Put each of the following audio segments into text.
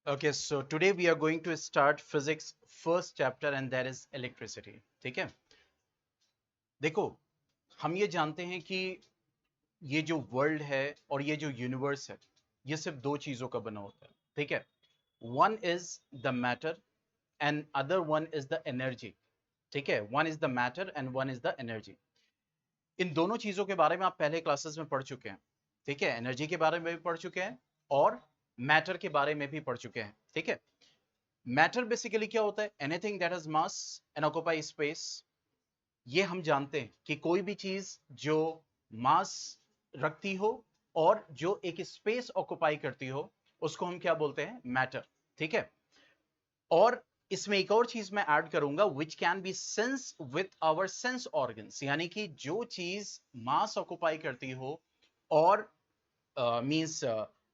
Okay, so today we are going to start physics first chapter and that is electricity. ठीक है, देखो हम ये जानते हैं कि ये जो वर्ल्ड है और ये जो यूनिवर्स है ये सिर्फ दो चीजों का बना होता है. ठीक है, one is the matter and other one is the energy. ठीक है, one is the matter and one is the energy. इन दोनों चीजों के बारे में आप पहले क्लासेस में पढ़ चुके हैं. ठीक है, एनर्जी के बारे में भी पढ़ चुके हैं और मैटर के बारे में भी पढ़ चुके हैं. ठीक है, मैटर बेसिकली क्या होता है? Anything that has mass and occupy space. ये हम जानते हैं कि कोई भी चीज जो मास रखती हो और जो एक स्पेस ऑक्यूपाई करती हो उसको हम क्या बोलते हैं? मैटर. ठीक है, और इसमें एक और चीज मैं ऐड करूंगा which can be sense with our sense organs. यानी कि जो चीज मास ऑक्यूपाई करती हो और मींस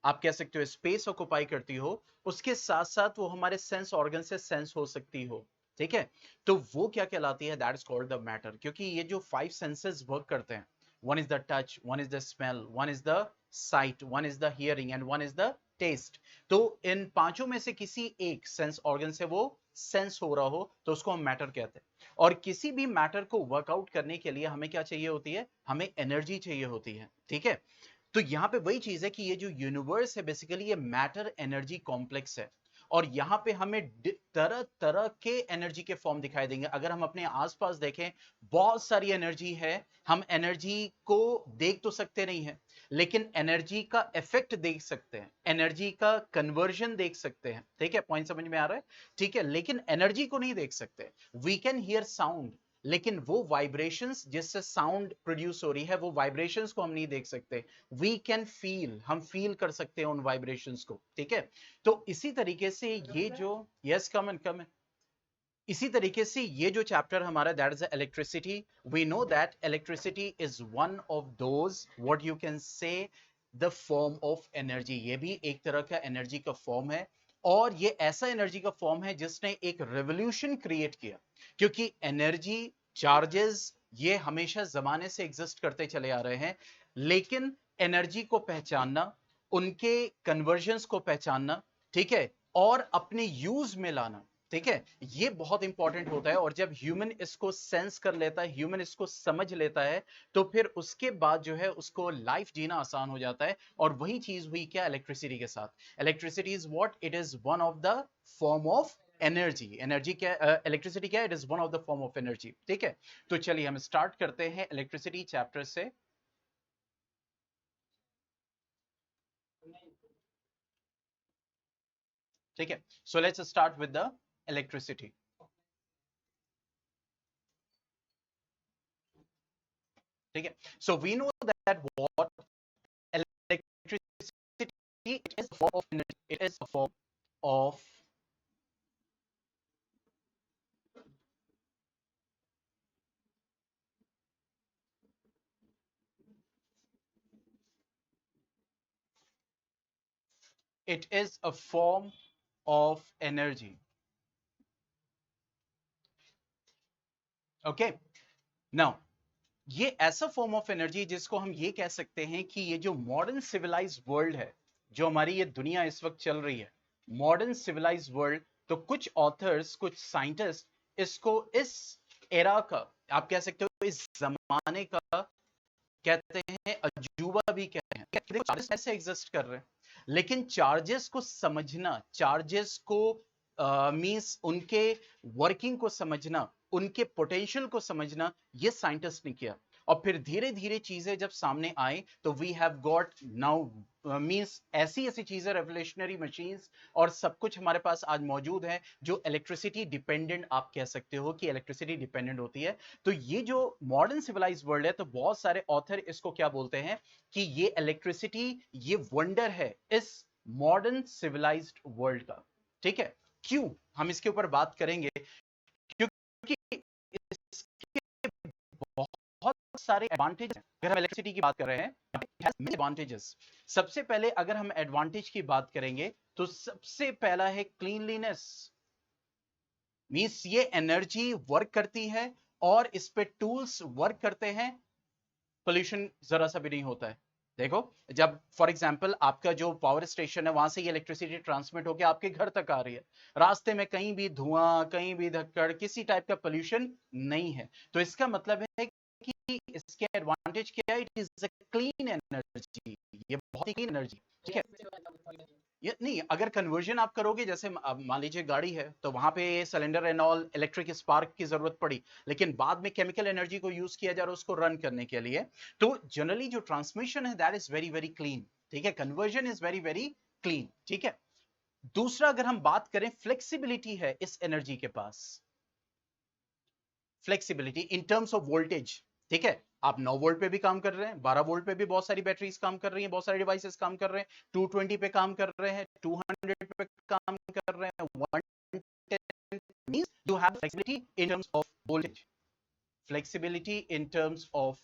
आप कह सकते हो स्पेस ऑक्यूपाई करती हो, उसके साथ साथ वो हमारे सेंस ऑर्गन से सेंस हो सकती हो. ठीक है, तो वो क्या कहलाती है? That is called the matter. क्योंकि ये जो फाइव सेंसेस वर्क करते हैं, one is the touch, one is the smell, one is the sight, one is the hearing and one is the taste. तो इन पांचों में से किसी एक सेंस ऑर्गन से वो सेंस हो रहा हो तो उसको हम मैटर कहते हैं. और किसी भी मैटर को वर्कआउट करने के लिए हमें क्या चाहिए होती है? हमें एनर्जी चाहिए होती है. ठीक है, तो यहां पे वही चीज है कि ये जो यूनिवर्स है बेसिकली ये मैटर एनर्जी कॉम्प्लेक्स है. और यहां पे हमें तरह तरह के एनर्जी के फॉर्म दिखाई देंगे. अगर हम अपने आसपास देखें, बहुत सारी एनर्जी है. हम एनर्जी को देख तो सकते नहीं है, लेकिन एनर्जी का इफेक्ट देख सकते हैं, एनर्जी का कन्वर्जन देख सकते हैं. ठीक है, पॉइंट समझ में आ रहा है? ठीक है, लेकिन एनर्जी को नहीं देख सकते. वी कैन हियर साउंड, लेकिन वो वाइब्रेशंस जिससे साउंड प्रोड्यूस हो रही है वो वाइब्रेशंस को हम नहीं देख सकते. वी कैन फील, हम फील कर सकते हैं उन वाइब्रेशंस को. ठीक है, तो इसी तरीके से ये जो यस कम इसी तरीके से ये जो चैप्टर हमारा that is electricity. We know that electricity is one of those what you can say the form of energy. ये भी एक तरह का एनर्जी का फॉर्म है और ये ऐसा एनर्जी का फॉर्म है जिसने एक रेवोल्यूशन क्रिएट किया. क्योंकि एनर्जी, चार्जेस ये हमेशा जमाने से एग्जिस्ट करते चले आ रहे हैं, लेकिन एनर्जी को पहचानना, उनके कन्वर्जन्स को पहचानना, ठीक है, और अपने यूज में लाना, ठीक है, ये बहुत इंपॉर्टेंट होता है. और जब ह्यूमन इसको सेंस कर लेता है, ह्यूमन इसको समझ लेता है, तो फिर उसके बाद जो है उसको लाइफ जीना आसान हो जाता है. और वही चीज हुई क्या इलेक्ट्रिसिटी के साथ. Electricity is what? It is one of the form of energy. Energy क्या? इलेक्ट्रिसिटी क्या? It is one of the form of energy. ठीक है, तो चलिए हम स्टार्ट करते हैं इलेक्ट्रिसिटी चैप्टर से. ठीक है, so let's start with the electricity. ठीक है, so we know that what electricity, it is a form of energy. It is a form of it is a form of energy. Okay, now ये ऐसा form of energy जिसको हम ये कह सकते हैं कि ये जो मॉडर्न सिविलाइज्ड वर्ल्ड है, जो हमारी ये दुनिया इस वक्त चल रही है, मॉडर्न सिविलाइज्ड वर्ल्ड, तो कुछ ऑथर्स, कुछ साइंटिस्ट इसको इस एरा का, आप कह सकते हो इस जमाने का कहते हैं अजूबा भी कहते हैं. चार्जेस ऐसे एग्जिस्ट कर रहे हैं, लेकिन चार्जेस को समझना, चार्जेस को मींस उनके वर्किंग को समझना, उनके पोटेंशियल को समझना, ये साइंटिस्ट ने किया. और फिर धीरे धीरे चीजें जब सामने आई तो we have got now means ऐसी ऐसी चीजें, रेवोल्यूशनरी मशीन्स और सब कुछ हमारे पास आज मौजूद है जो इलेक्ट्रिसिटी डिपेंडेंट, आप कह सकते हो कि इलेक्ट्रिसिटी डिपेंडेंट होती है. तो ये जो मॉडर्न सिविलाइज वर्ल्ड है, तो बहुत सारे ऑथर इसको क्या बोलते हैं कि ये इलेक्ट्रिसिटी, ये वंडर है इस मॉडर्न सिविलाइज्ड वर्ल्ड का. ठीक है, क्यों हम इसके ऊपर बात करेंगे? क्योंकि इसके बहुत सारे एडवांटेज हैं. अगर हम इलेक्ट्रिसिटी की बात कर रहे हैं, एडवांटेजेस. सबसे पहले अगर हम एडवांटेज की बात करेंगे तो सबसे पहला है क्लीनलीनेस. मींस ये एनर्जी वर्क करती है और इस पे टूल्स वर्क करते हैं, पोल्यूशन जरा सा भी नहीं होता है. देखो, जब फॉर एग्जांपल आपका जो पावर स्टेशन है वहां से ये इलेक्ट्रिसिटी ट्रांसमिट होकर आपके घर तक आ रही है, रास्ते में कहीं भी धुआं, कहीं भी धक्कड़, किसी टाइप का पोल्यूशन नहीं है, तो इसका मतलब है कि इसके एडवांटेज क्या है, it is a clean energy, ये बहुत ही क्लीन एनर्जी, ठीक है। ये नहीं, अगर कन्वर्जन आप करोगे, जैसे मान लीजिए गाड़ी है तो वहां पे cylinder and all electric spark की जरूरत पड़ी, लेकिन बाद में केमिकल एनर्जी को यूज किया जा रहा है उसको रन करने के लिए, तो जनरली जो ट्रांसमिशन है that is very very clean, ठीक है, conversion is very very clean, ठीक है। दूसरा, अगर हम बात करें, फ्लेक्सिबिलिटी है इस एनर्जी के पास, flexibility in terms of voltage, ठीक है। आप 9 वोल्ट पे भी काम कर रहे हैं, 12 वोल्ट पे भी बहुत सारी बैटरीज काम कर रही हैं, बहुत सारे डिवाइसेस काम कर रहे हैं, 220 पे काम कर रहे हैं, 200 पे काम कर रहे हैं, 110 means you have flexibility in terms of voltage, flexibility in terms of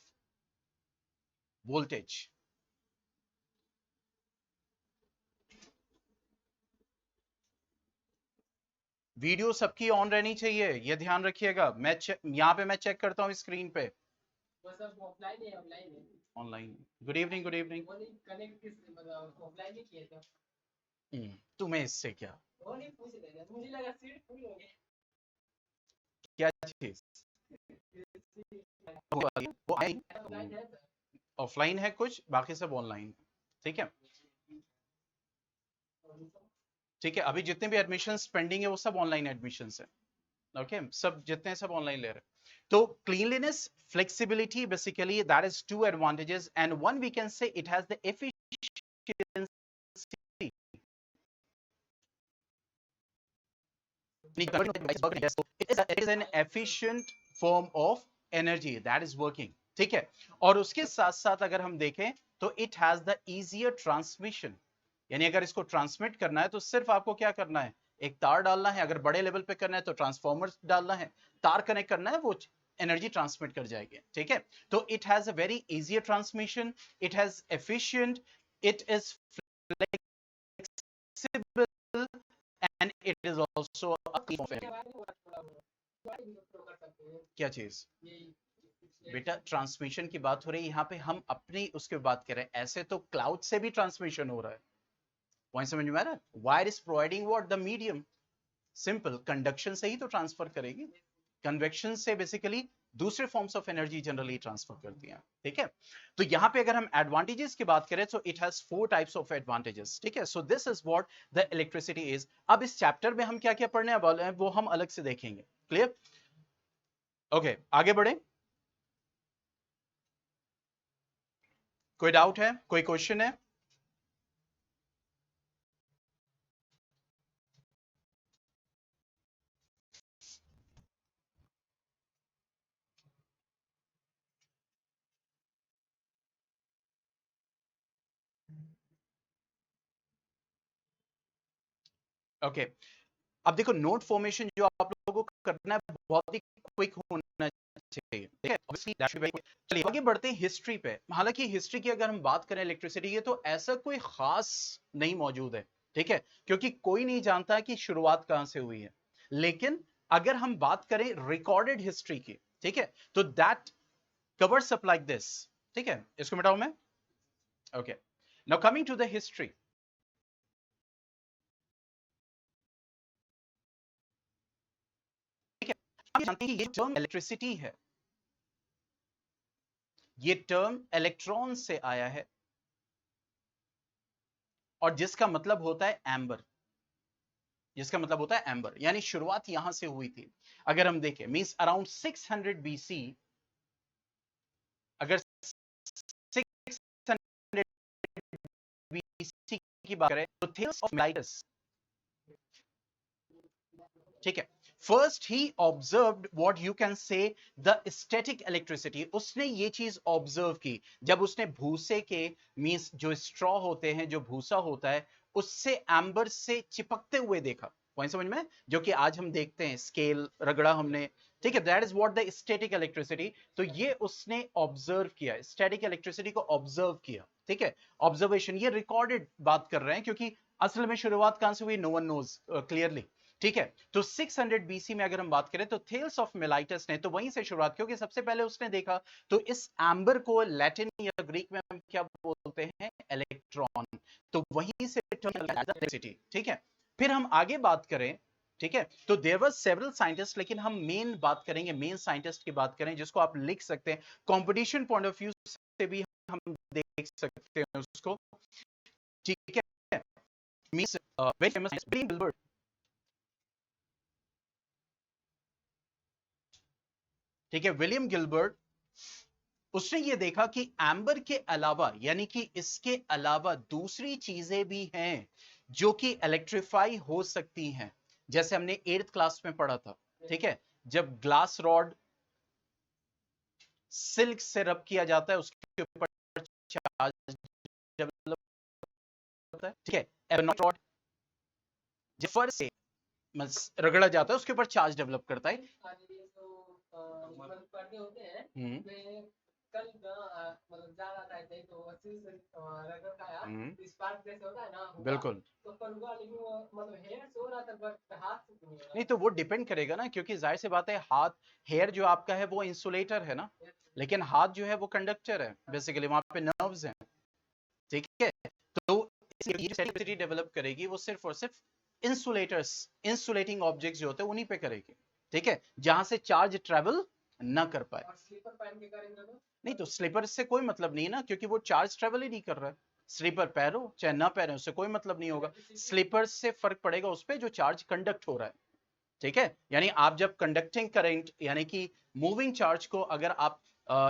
voltage. Video सबकी ऑन रहनी चाहिए, ये ध्यान रखिएगा। मैं यहाँ पे मैं चेक करता हूँ स्क्रीन पे। ऑफलाइन है, ऑनलाइन है, online. Good evening, good evening. Connect किस मतलब ऑफलाइन ही किया था। तुम्हें इससे क्या, वो नहीं पूछ रहे थे, मुझे लगा सीट फुल हो गया। क्या चीज ऑफलाइन है कुछ, बाकी सब ऑनलाइन, ठीक है, ठीक है। अभी जितने भी एडमिशन पेंडिंग है वो सब ऑनलाइन एडमिशन है, ओके, सब जितने सब ऑनलाइन ले रहे हैं। तो cleanliness, flexibility, basically that is two advantages, and one we can say it has the efficiency, it is an efficient form of energy that is working, ठीक है। और उसके साथ साथ अगर हम देखें तो it has the easier transmission, यानी अगर इसको ट्रांसमिट करना है तो सिर्फ आपको क्या करना है, एक तार डालना है, अगर बड़े लेवल पे करना है तो ट्रांसफॉर्मर डालना है, तार कनेक्ट करना है, वो एनर्जी ट्रांसमिट कर जाएगी, ठीक है। तो it has a very easier transmission, it has efficient, it is flexible, and it is also a clean form. क्या चीज बेटा, ट्रांसमिशन की बात हो रही है यहाँ पे, हम अपनी उसके बात कर रहे हैं, ऐसे तो क्लाउड से भी ट्रांसमिशन हो रहा है, पॉइंट समझ में आ रहा है। Wire is providing what, the medium, simple conduction से ही तो ट्रांसफर करेगी, कन्वेक्शन से बेसिकली दूसरे forms of energy generally transfer करती हैं, ठीक है। तो यहाँ पे अगर हम एडवांटेजेस की बात करें तो it has 4 types of advantages, ठीक है। So this is what the electricity is. अब इस चैप्टर में हम क्या क्या पढ़ने वाले हैं वो हम अलग से देखेंगे, क्लियर, ओके, आगे बढ़े। कोई डाउट है, कोई क्वेश्चन है? ओके, अब देखो, नोट फॉर्मेशन जो आप लोगों को करना है बहुत ही क्विक होना चाहिए, ठीक है, ऑब्वियसली दैट शुड बी। चलिए आगे बढ़ते हैं हिस्ट्री पे। हालांकि हिस्ट्री की अगर हम बात करें इलेक्ट्रिसिटी की तो ऐसा कोई खास नहीं मौजूद है, ठीक है, क्योंकि कोई नहीं जानता कि शुरुआत कहां से हुई है। लेकिन अगर हम बात करें रिकॉर्डेड हिस्ट्री की, ठीक है, तो that covers up like this, ठीक है। इसको मिटाऊं मैं, okay. Now coming to the history, हम जानते हैं कि ये टर्म इलेक्ट्रिसिटी है, ये टर्म इलेक्ट्रॉन से आया है, और जिसका मतलब होता है एम्बर, जिसका मतलब होता है एम्बर, यानी शुरुआत यहां से हुई थी। अगर हम देखें मींस अराउंड 600 बीसी, अगर 600 बीसी की बात करें तो थेल्स ऑफ मिलाइटस, ठीक है, first he observed what you can say the static electricity. उसने ये चीज ऑब्जर्व की जब उसने भूसे के मींस जो स्ट्रॉ होते हैं, जो भूसा होता है, उससे एम्बर से चिपकते हुए देखा, पॉइंट समझ में, जो कि आज हम देखते हैं, स्केल रगड़ा हमने, ठीक है, that is what the static electricity. तो ये उसने ऑब्जर्व किया, स्टैटिक इलेक्ट्रिसिटी को ऑब्जर्व किया, ठीक है, ऑब्जर्वेशन, ये रिकॉर्डेड बात कर रहे हैं, क्योंकि असल में शुरुआत कहां से हुई नो वन नोज क्लियरली, ठीक है। तो 600 बीसी में अगर हम बात करें तो थेल्स ऑफ मिलाइटस ने तो वहीं से शुरुआत, क्योंकि सबसे पहले उसने देखा, तो इस एम्बर को लैटिन या ग्रीक में हम क्या बोलते हैं, इलेक्ट्रॉन, तो वहीं से इलेक्ट्रिसिटी। ठीक है, फिर हम आगे बात करें, ठीक है, तो देयर वर सेवरल साइंटिस्ट, लेकिन हम मेन बात करेंगे, मेन साइंटिस्ट की बात करें जिसको आप लिख सकते हैं, कंपटीशन पॉइंट ऑफ व्यू से भी हम देख सकते हैं उसको। ठीक है, means very famous William Gilbert. ठीक है, विलियम गिलबर्ट, उसने ये देखा कि एम्बर के अलावा, यानी कि इसके अलावा दूसरी चीजें भी हैं जो कि इलेक्ट्रीफाई हो सकती हैं, जैसे हमने 8th क्लास में पढ़ा था। ठीक है, जब ग्लास रॉड सिल्क से रब किया जाता है उसके ऊपर चार्ज डेवलप होता है। ठीक है, एबेनॉइट रॉड जब फर्श से रगड़ा जाता है उसके ऊपर चार्ज डेवलप करता है। पर्दे होते हैं, कल मतलब जा रहा था ऐसे तो अच्छे से रगड़ खाया, स्पार्क जैसे होता है ना, बिल्कुल, तो पर हुआ, लेकिन वो मतलब हेयर सो रहा था बट हाथ से नहीं हो रहा। नहीं तो वो डिपेंड करेगा ना, क्योंकि जाहिर सी बात है, हाथ, हेयर जो आपका है वो इंसुलेटर है ना, लेकिन हाथ जो है वो कंडक्टर है, बेसिकली वहां पे नर्व्स हैं। ठीक है, तो इलेक्ट्रिसिटी डेवलप करेगी वो सिर्फ और सिर्फ इंसुलेटर्स, इंसुलेटिंग ऑब्जेक्ट्स जो होते हैं उन्हीं पे करेगी। ठीक है, जहां से चार्ज ट्रेवल ना कर पाए। और स्लीपर पहन के करेंगे तो नहीं तो स्लीपर से कोई मतलब नहीं है ना, क्योंकि वो चार्ज ट्रेवल ही नहीं कर रहा है। स्लीपर पहनो चाहे ना पहनो, उससे कोई मतलब नहीं होगा। स्लीपर से फर्क पड़ेगा उस पर जो चार्ज कंडक्ट हो रहा है। ठीक है, यानी आप जब कंडक्टिंग करंट यानी कि मूविंग चार्ज को अगर आप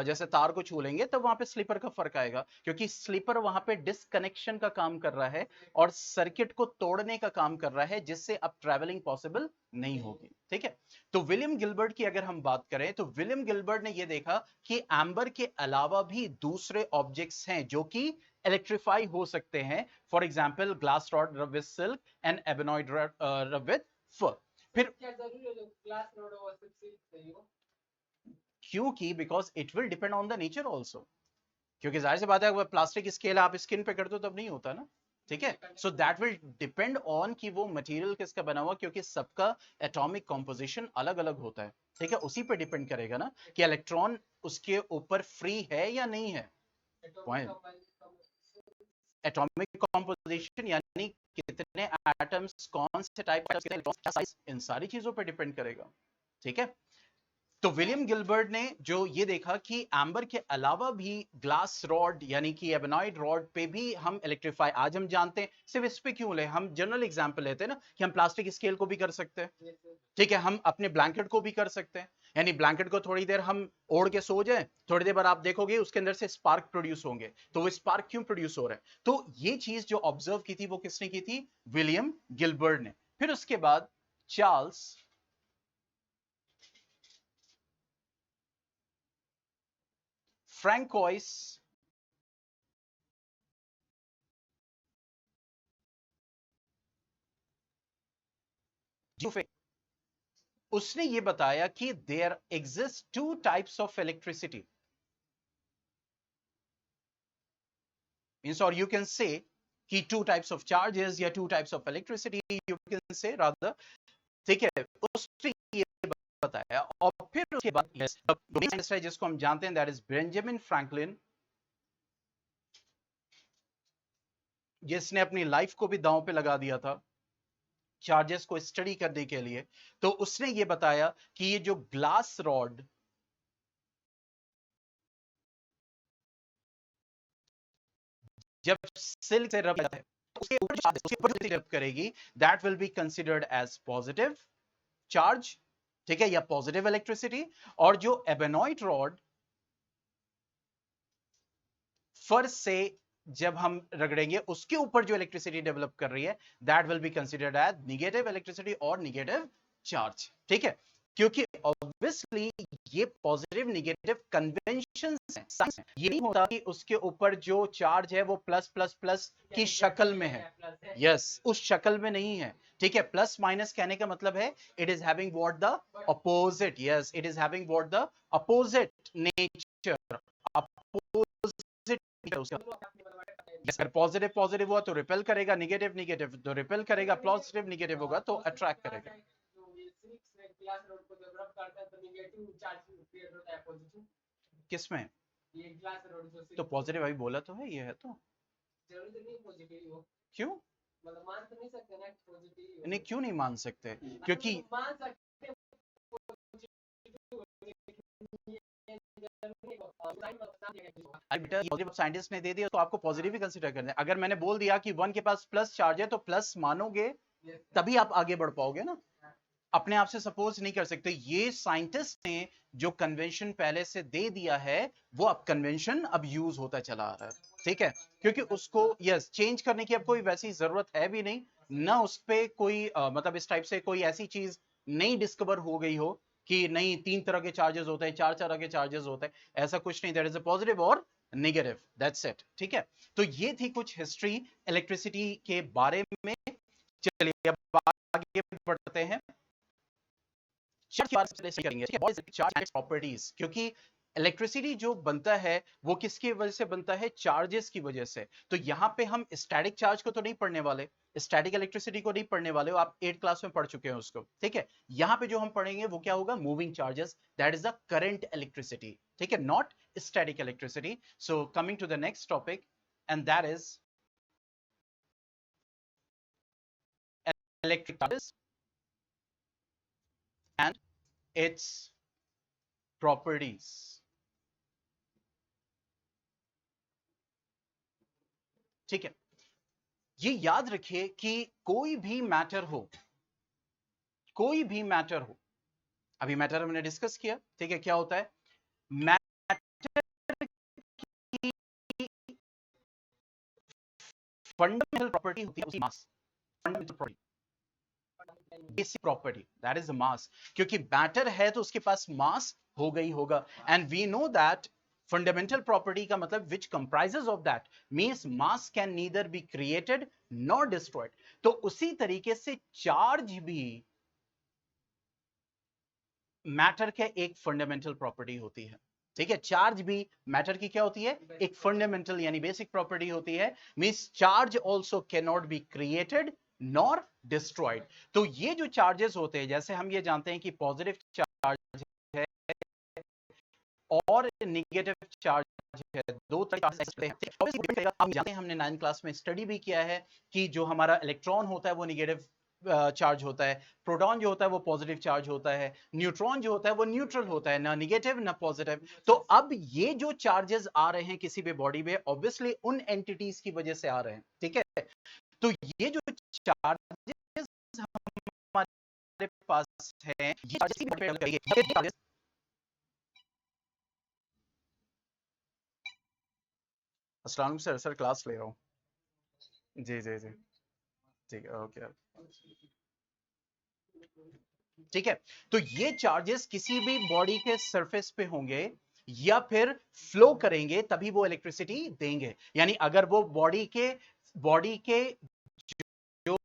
जैसे तार को छू लेंगे तब वहां पे स्लीपर का फर्क आएगा, क्योंकि स्लीपर वहां पे डिसकनेक्शन का काम कर रहा है और सर्किट को तोड़ने का काम कर रहा है, जिससे अब ट्रैवलिंग पॉसिबल नहीं होगी। ठीक है, तो विलियम गिलबर्ट की अगर हम बात करें तो विलियम गिलबर्ट ने यह देखा कि एम्बर के अलावा भी दूसरे ऑब्जेक्ट्स हैं जो कि इलेक्ट्रीफाई हो सकते हैं। फॉर एग्जाम्पल ग्लास रॉड रब विद सिल्क एंड एबेनॉइड रब विद फर। फिर क्या जरूरी है जो ग्लास रोड और सिल्क सही हो? क्योंकि because it will depend on the nature also, क्योंकि जाहिर सी बात है अगर प्लास्टिक स्केल आप स्किन पे कर दो तब नहीं होता ना। ठीक है, so that will depend on कि वो मटेरियल किसका बना हुआ, क्योंकि सबका एटॉमिक कॉम्पोजिशन अलग अलग होता है। ठीक है, उसी पे डिपेंड करेगा ना कि इलेक्ट्रॉन उसके ऊपर फ्री है या नहीं है। पॉइंट, एटॉमिक कॉम्पोजिशन यानी कितने एटम्स, कौन से टाइप का साइज, इन सारी चीजों पे डिपेंड करेगा। ठीक है, तो विलियम गिलबर्ट ने जो ये देखा कि एम्बर के अलावा भी ग्लास रॉड यानी कि एबेनॉइड रॉड पे भी हम इलेक्ट्रीफाई, आज हम जानते हैं, सिर्फ इस पे क्यों ले, हम जनरल एग्जांपल लेते हैं ना कि हम प्लास्टिक स्केल को भी कर सकते हैं। ठीक है, हम अपने ब्लैंकेट को भी कर सकते हैं, यानी ब्लैंकेट को थोड़ी देर हम ओढ़ के सो जाए, थोड़ी देर बाद आप देखोगे उसके अंदर से स्पार्क प्रोड्यूस होंगे, तो वो स्पार्क क्यों प्रोड्यूस हो रहा है, तो ये चीज जो ऑब्जर्व की थी वो किसने की थी, विलियम गिलबर्ट ने। फिर उसके बाद चार्ल्स फ्रैंकोइस, उसने ये बताया कि there exist two types of electricity, means, और यू कैन से कि टू टाइप्स ऑफ चार्जेस या two types of electricity, you can say rather. ठीक है, उसने ये बताया, और फिर उसके बाद yes, जिसको हम जानते हैं दैट इज बेंजामिन फ्रैंकलिन, जिसने अपनी लाइफ को भी दांव पे लगा दिया था चार्जेस को स्टडी करने के लिए। तो उसने ये बताया कि ये जो ग्लास रॉड जब सिल्क से रब है उसके ऊपर रब करेगी, that will be considered as positive charge. ठीक है, या पॉजिटिव इलेक्ट्रिसिटी। और जो एबेनॉइड रॉड फर्श से जब हम रगड़ेंगे उसके ऊपर जो इलेक्ट्रिसिटी डेवलप कर रही है, that will be considered as negative electricity और निगेटिव चार्ज। ठीक है, क्योंकि ऑब्वियसली ये पॉजिटिव निगेटिव कन्वेंशन है, ये नहीं होता कि उसके ऊपर जो चार्ज है वो प्लस प्लस प्लस की शक्ल में है। यस, उस शक्ल में नहीं है। ठीक है, प्लस माइनस कहने का मतलब है it is having what the opposite, yes it is having what the opposite nature, opposite. अगर पॉजिटिव पॉजिटिव हुआ तो रिपेल करेगा, निगेटिव निगेटिव तो रिपेल करेगा, पॉजिटिव निगेटिव होगा तो अट्रैक्ट करेगा। किसमें? ये ग्लास रोड तो पॉजिटिव अभी बोला तो है, ये है तो जरूरी नहीं पॉजिटिव हो। क्यों? मतलब मान तो नहीं सकते ना पॉजिटिव। नहीं, क्यों नहीं मान सकते? क्योंकि मान सकते बेटा पॉजिटिव साइंटिस्ट ने दे दिया तो आपको पॉजिटिव ही कंसीडर करना है। अगर मैंने बोल दिया कि 1 के पास प्लस चार्ज है तो प्लस मानोगे तभी आप आगे बढ़ पाओगे ना, अपने आप से सपोज नहीं कर सकते। ये साइंटिस्ट ने जो कन्वेंशन पहले से दे दिया है वो अब कन्वेंशन अब यूज होता चला आ रहा है, ठीक है, क्योंकि उसको यस चेंज करने की अब कोई वैसी जरूरत है भी नहीं, ना उस पे कोई मतलब इस टाइप से कोई ऐसी चीज नहीं डिस्कवर हो गई हो कि नहीं 3 तरह के चार्जेस होते हैं, 4 तरह के चार्जेस होते हैं, ऐसा कुछ नहीं। देयर इज अ पॉजिटिव और नेगेटिव, दैट्स इट, ठीक है। तो ये थी कुछ हिस्ट्री इलेक्ट्रिसिटी के बारे में। चलिए अब आगे बढ़ते हैं, चार्ज प्रॉपर्टीज, क्योंकि इलेक्ट्रिसिटी जो बनता है वो किसकी वजह से बनता है? चार्जेस की वजह से। तो यहां पे हम स्टैटिक चार्ज को तो नहीं पढ़ने वाले, स्टैटिक इलेक्ट्रिसिटी को नहीं पढ़ने वाले हो, आप 8th क्लास में पढ़ चुके हैं उसको, ठीक है। यहां पे जो हम पढ़ेंगे वो क्या होगा? Moving charges, that is the current electricity, ठीक है, not static electricity. So coming to the next topic and that is electric charges and its properties। ठीक है, ये याद रखिए कि कोई भी मैटर हो, कोई भी मैटर हो, अभी मैटर हमने डिस्कस किया, ठीक है, क्या होता है मैटर की फंडामेंटल प्रॉपर्टी होती है उसकी mass, fundamental property, basic property, that is the mass. क्योंकि मैटर है तो उसके पास मास होगा ही होगा, and we know that fundamental property का मतलब which comprises of that means mass can neither be created nor destroyed. तो उसी तरीके से चार्ज भी मैटर के एक फंडामेंटल प्रॉपर्टी होती है, ठीक है। चार्ज भी मैटर की क्या होती है? एक फंडामेंटल यानी बेसिक प्रॉपर्टी होती है। Means charge also can not be created nor destroyed. तो ये जो चार्जेस होते हैं, जैसे हम ये जानते हैं कि पॉजिटिव चार्ज है और नेगेटिव चार्ज है, दो तरह के चार्जेस हैं। हम जानते हैं, हमने 9th क्लास में स्टडी भी किया है कि जो हमारा इलेक्ट्रॉन होता है वो नेगेटिव चार्ज होता है, प्रोटॉन जो होता है वो पॉजिटिव चार्ज होता है, न्यूट्रॉन जो होता है वो न्यूट्रल होता है, ना नेगेटिव ना पॉजिटिव। तो अब ये जो चार्जेस आ रहे हैं किसी भी बॉडी में ऑब्वियसली उन एंटिटीज की वजह से आ रहे हैं, ठीक है। तो ये जो चार्जेस हमारे पास है ये चार्जेस अस्सलाम सर, सर क्लास ले रहा हूँ। जी जी जी, ठीक है, ओके, ठीक है। तो ये चार्जेस किसी भी बॉडी के सरफेस पे होंगे या फिर फ्लो करेंगे तभी वो इलेक्ट्रिसिटी देंगे। यानी अगर वो बॉडी के जो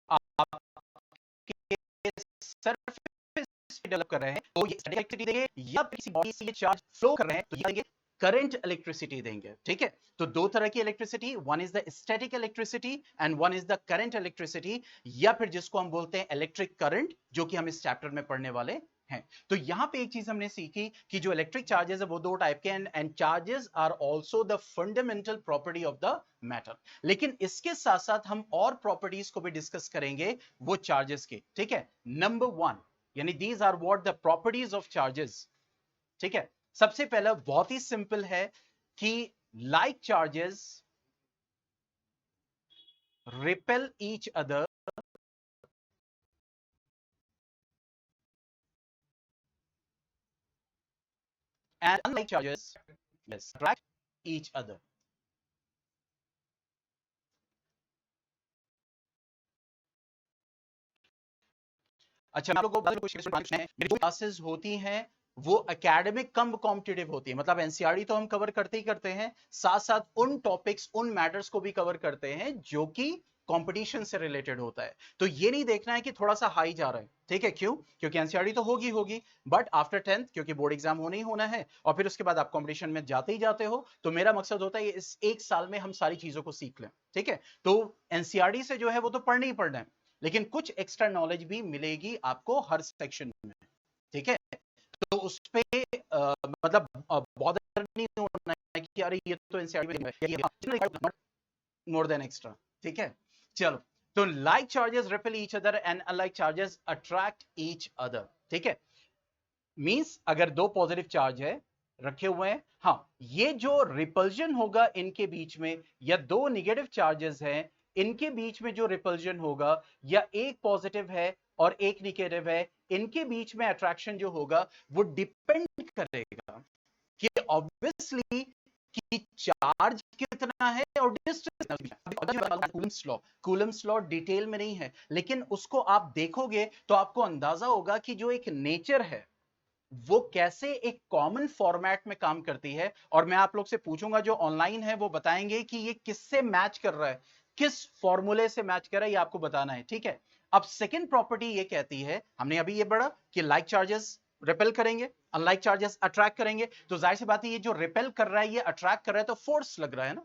आपके सरफेस पे डेवलप कर रहे हैं तो ये इलेक्ट्रिसिटी देंगे, या किसी बॉडी से ये चार्ज फ्लो कर रहे हैं तो ये देंगे करंट इलेक्ट्रिसिटी देंगे, ठीक है। तो दो तरह की electricity, one is the static electricity and one is the current electricity, या फिर जिसको हम बोलते हैं इलेक्ट्रिक करंट, जो कि हम इस चैप्टर में पढ़ने वाले हैं। तो यहां पे एक चीज हमने सीखी कि जो इलेक्ट्रिक चार्जेस है वो दो टाइप के हैं, and charges are also the fundamental property of the matter. लेकिन इसके साथ साथ हम और प्रॉपर्टीज को भी डिस्कस करेंगे वो चार्जेस की, ठीक है। नंबर 1 यानी these are what the properties of charges, ठीक है। सबसे पहला बहुत ही सिंपल है कि like charges repel each other and unlike charges attract each other. अच्छा, मैं आप लोगों को मेरी जो क्लासेस होती हैं वो एकेडमिक कम कॉम्पिटिटिव होती है, मतलब एनसीईआरटी तो हम कवर करते ही करते हैं, साथ साथ उन टॉपिक्स उन मैटर्स को भी कवर करते हैं जो कि कंपटीशन से रिलेटेड होता है। तो ये नहीं देखना है कि थोड़ा सा हाई जा रहा है, ठीक है, क्यों? क्योंकि एनसीईआरटी तो होगी होगी, बट आफ्टर 10th क्योंकि बोर्ड एग्जाम होने ही होना है और फिर उसके बाद आप कंपटीशन में जाते ही जाते हो, तो मेरा मकसद होता है इस एक साल में हम सारी चीजों को सीख लें, ठीक है। तो एनसीईआरटी से जो है वो तो पढ़ना ही पढ़ना है, लेकिन कुछ एक्स्ट्रा नॉलेज भी मिलेगी आपको हर सेक्शन में, ठीक है। तो उस पे मतलब बॉदर नहीं होना है कि अरे ये तो एनसीईआरटी में मोर देन एक्स्ट्रा, ठीक है। चलो, तो like charges repel each other and unlike charges attract each other, ठीक है। मींस अगर दो पॉजिटिव चार्ज है रखे हुए हैं, हाँ, ये जो रिपल्जन होगा इनके बीच में, या दो नेगेटिव चार्जेस हैं इनके बीच में जो रिपल्जन होगा, या एक पॉजिटिव है और एक नेगेटिव है, इनके बीच में अट्रैक्शन जो होगा वो डिपेंड करेगा कि ऑब्वियसली कि चार्ज कितना है और distance law, Coulomb's law detail में नहीं है, लेकिन उसको आप देखोगे तो आपको अंदाजा होगा कि जो एक नेचर है वो कैसे एक कॉमन फॉर्मेट में काम करती है। और मैं आप लोग से पूछूंगा जो ऑनलाइन है वो बताएंगे कि ये किससे मैच कर रहा है, किस फॉर्मूले से मैच कर रहा है, ये आपको बताना है, ठीक है। अब सेकंड प्रॉपर्टी ये कहती है, हमने अभी ये पढ़ा कि लाइक चार्जेस रिपेल करेंगे, अनलाइक चार्जेस अट्रैक्ट करेंगे, तो जाहिर सी बात है ये जो रिपेल कर रहा है ये अट्रैक्ट कर रहा है तो फोर्स लग रहा है ना,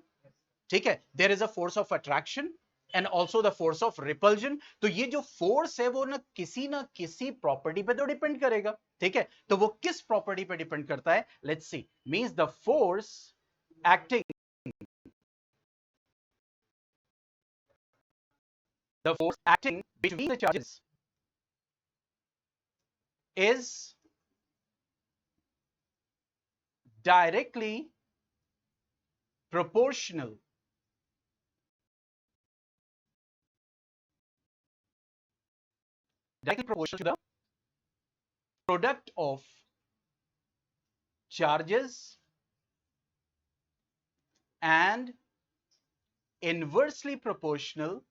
ठीक है। There is a force of attraction and also the force of repulsion. तो ये जो फोर्स है वो ना किसी प्रॉपर्टी पे तो डिपेंड करेगा, ठीक है। तो वो किस प्रॉपर्टी पे डिपेंड करता है, let's see. Means the force acting between the charges is directly proportional to the product of charges and inversely proportional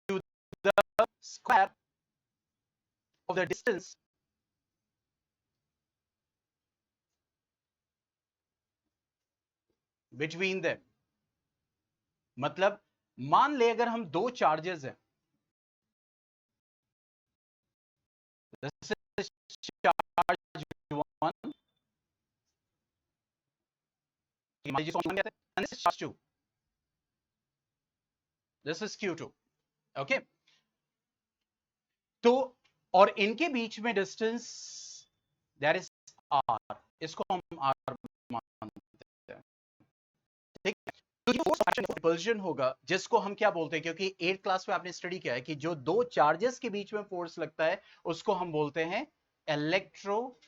to the square of the distance between them। मतलब मान ले अगर हम दो चार्जेस हैं, this is charge 1 and this is charge 2, this is Q2, okay। तो और इनके बीच में डिस्टेंस दैट इज R, इसको हम R मानते हैं, ठीक है। तो ये फोर्स ऑफ रिपल्जन होगा जिसको हम क्या बोलते हैं, क्योंकि 8th क्लास में आपने स्टडी किया है कि जो दो चार्जेस के बीच में फोर्स लगता है उसको हम बोलते हैं इलेक्ट्रोस्टैटिक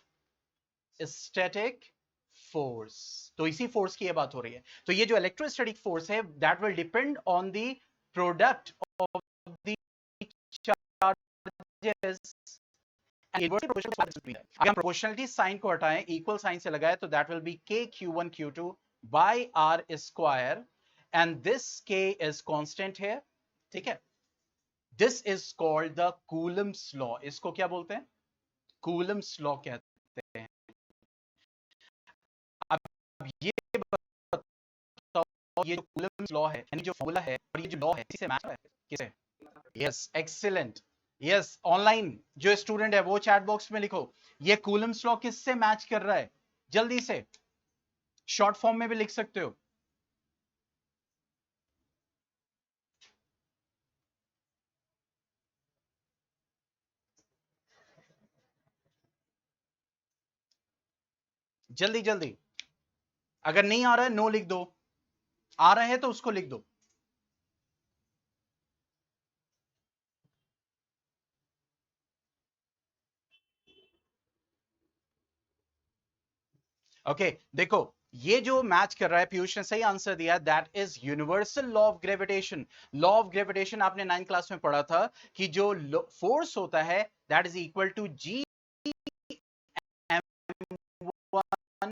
फोर्स। तो इसी फोर्स की ये बात हो रही है। तो ये जो इलेक्ट्रोस्टैटिक फोर्स है that will depend on the product of the charges. अगर हम प्रोपोर्शनलिटी साइन को हटाएं, इक्वल साइन से लगाए, तो that will B k q1 q2 by r square and this k is constant here, ठीक है। This is called the Coulomb's law। इसको क्या बोलते हैं? Coulomb's law कहते हैं। अब ये बताओ, ये जो Coulomb's law है, यानी जो फॉर्मूला है और ये जो लॉ है, किससे मैच है? किससे? Yes, excellent. यस, ऑनलाइन जो स्टूडेंट है वो चैट बॉक्स में लिखो ये कूलम्स लॉ किससे मैच कर रहा है, जल्दी से। शॉर्ट फॉर्म में भी लिख सकते हो। जल्दी जल्दी, अगर नहीं आ रहा है नो लिख दो, आ रहा है तो उसको लिख दो। ओके, देखो ये जो मैच कर रहा है, पीयूष ने सही आंसर दिया, that is universal law of gravitation. Law of gravitation आपने 9th क्लास में पढ़ा था कि जो फोर्स होता है that is equal to G m1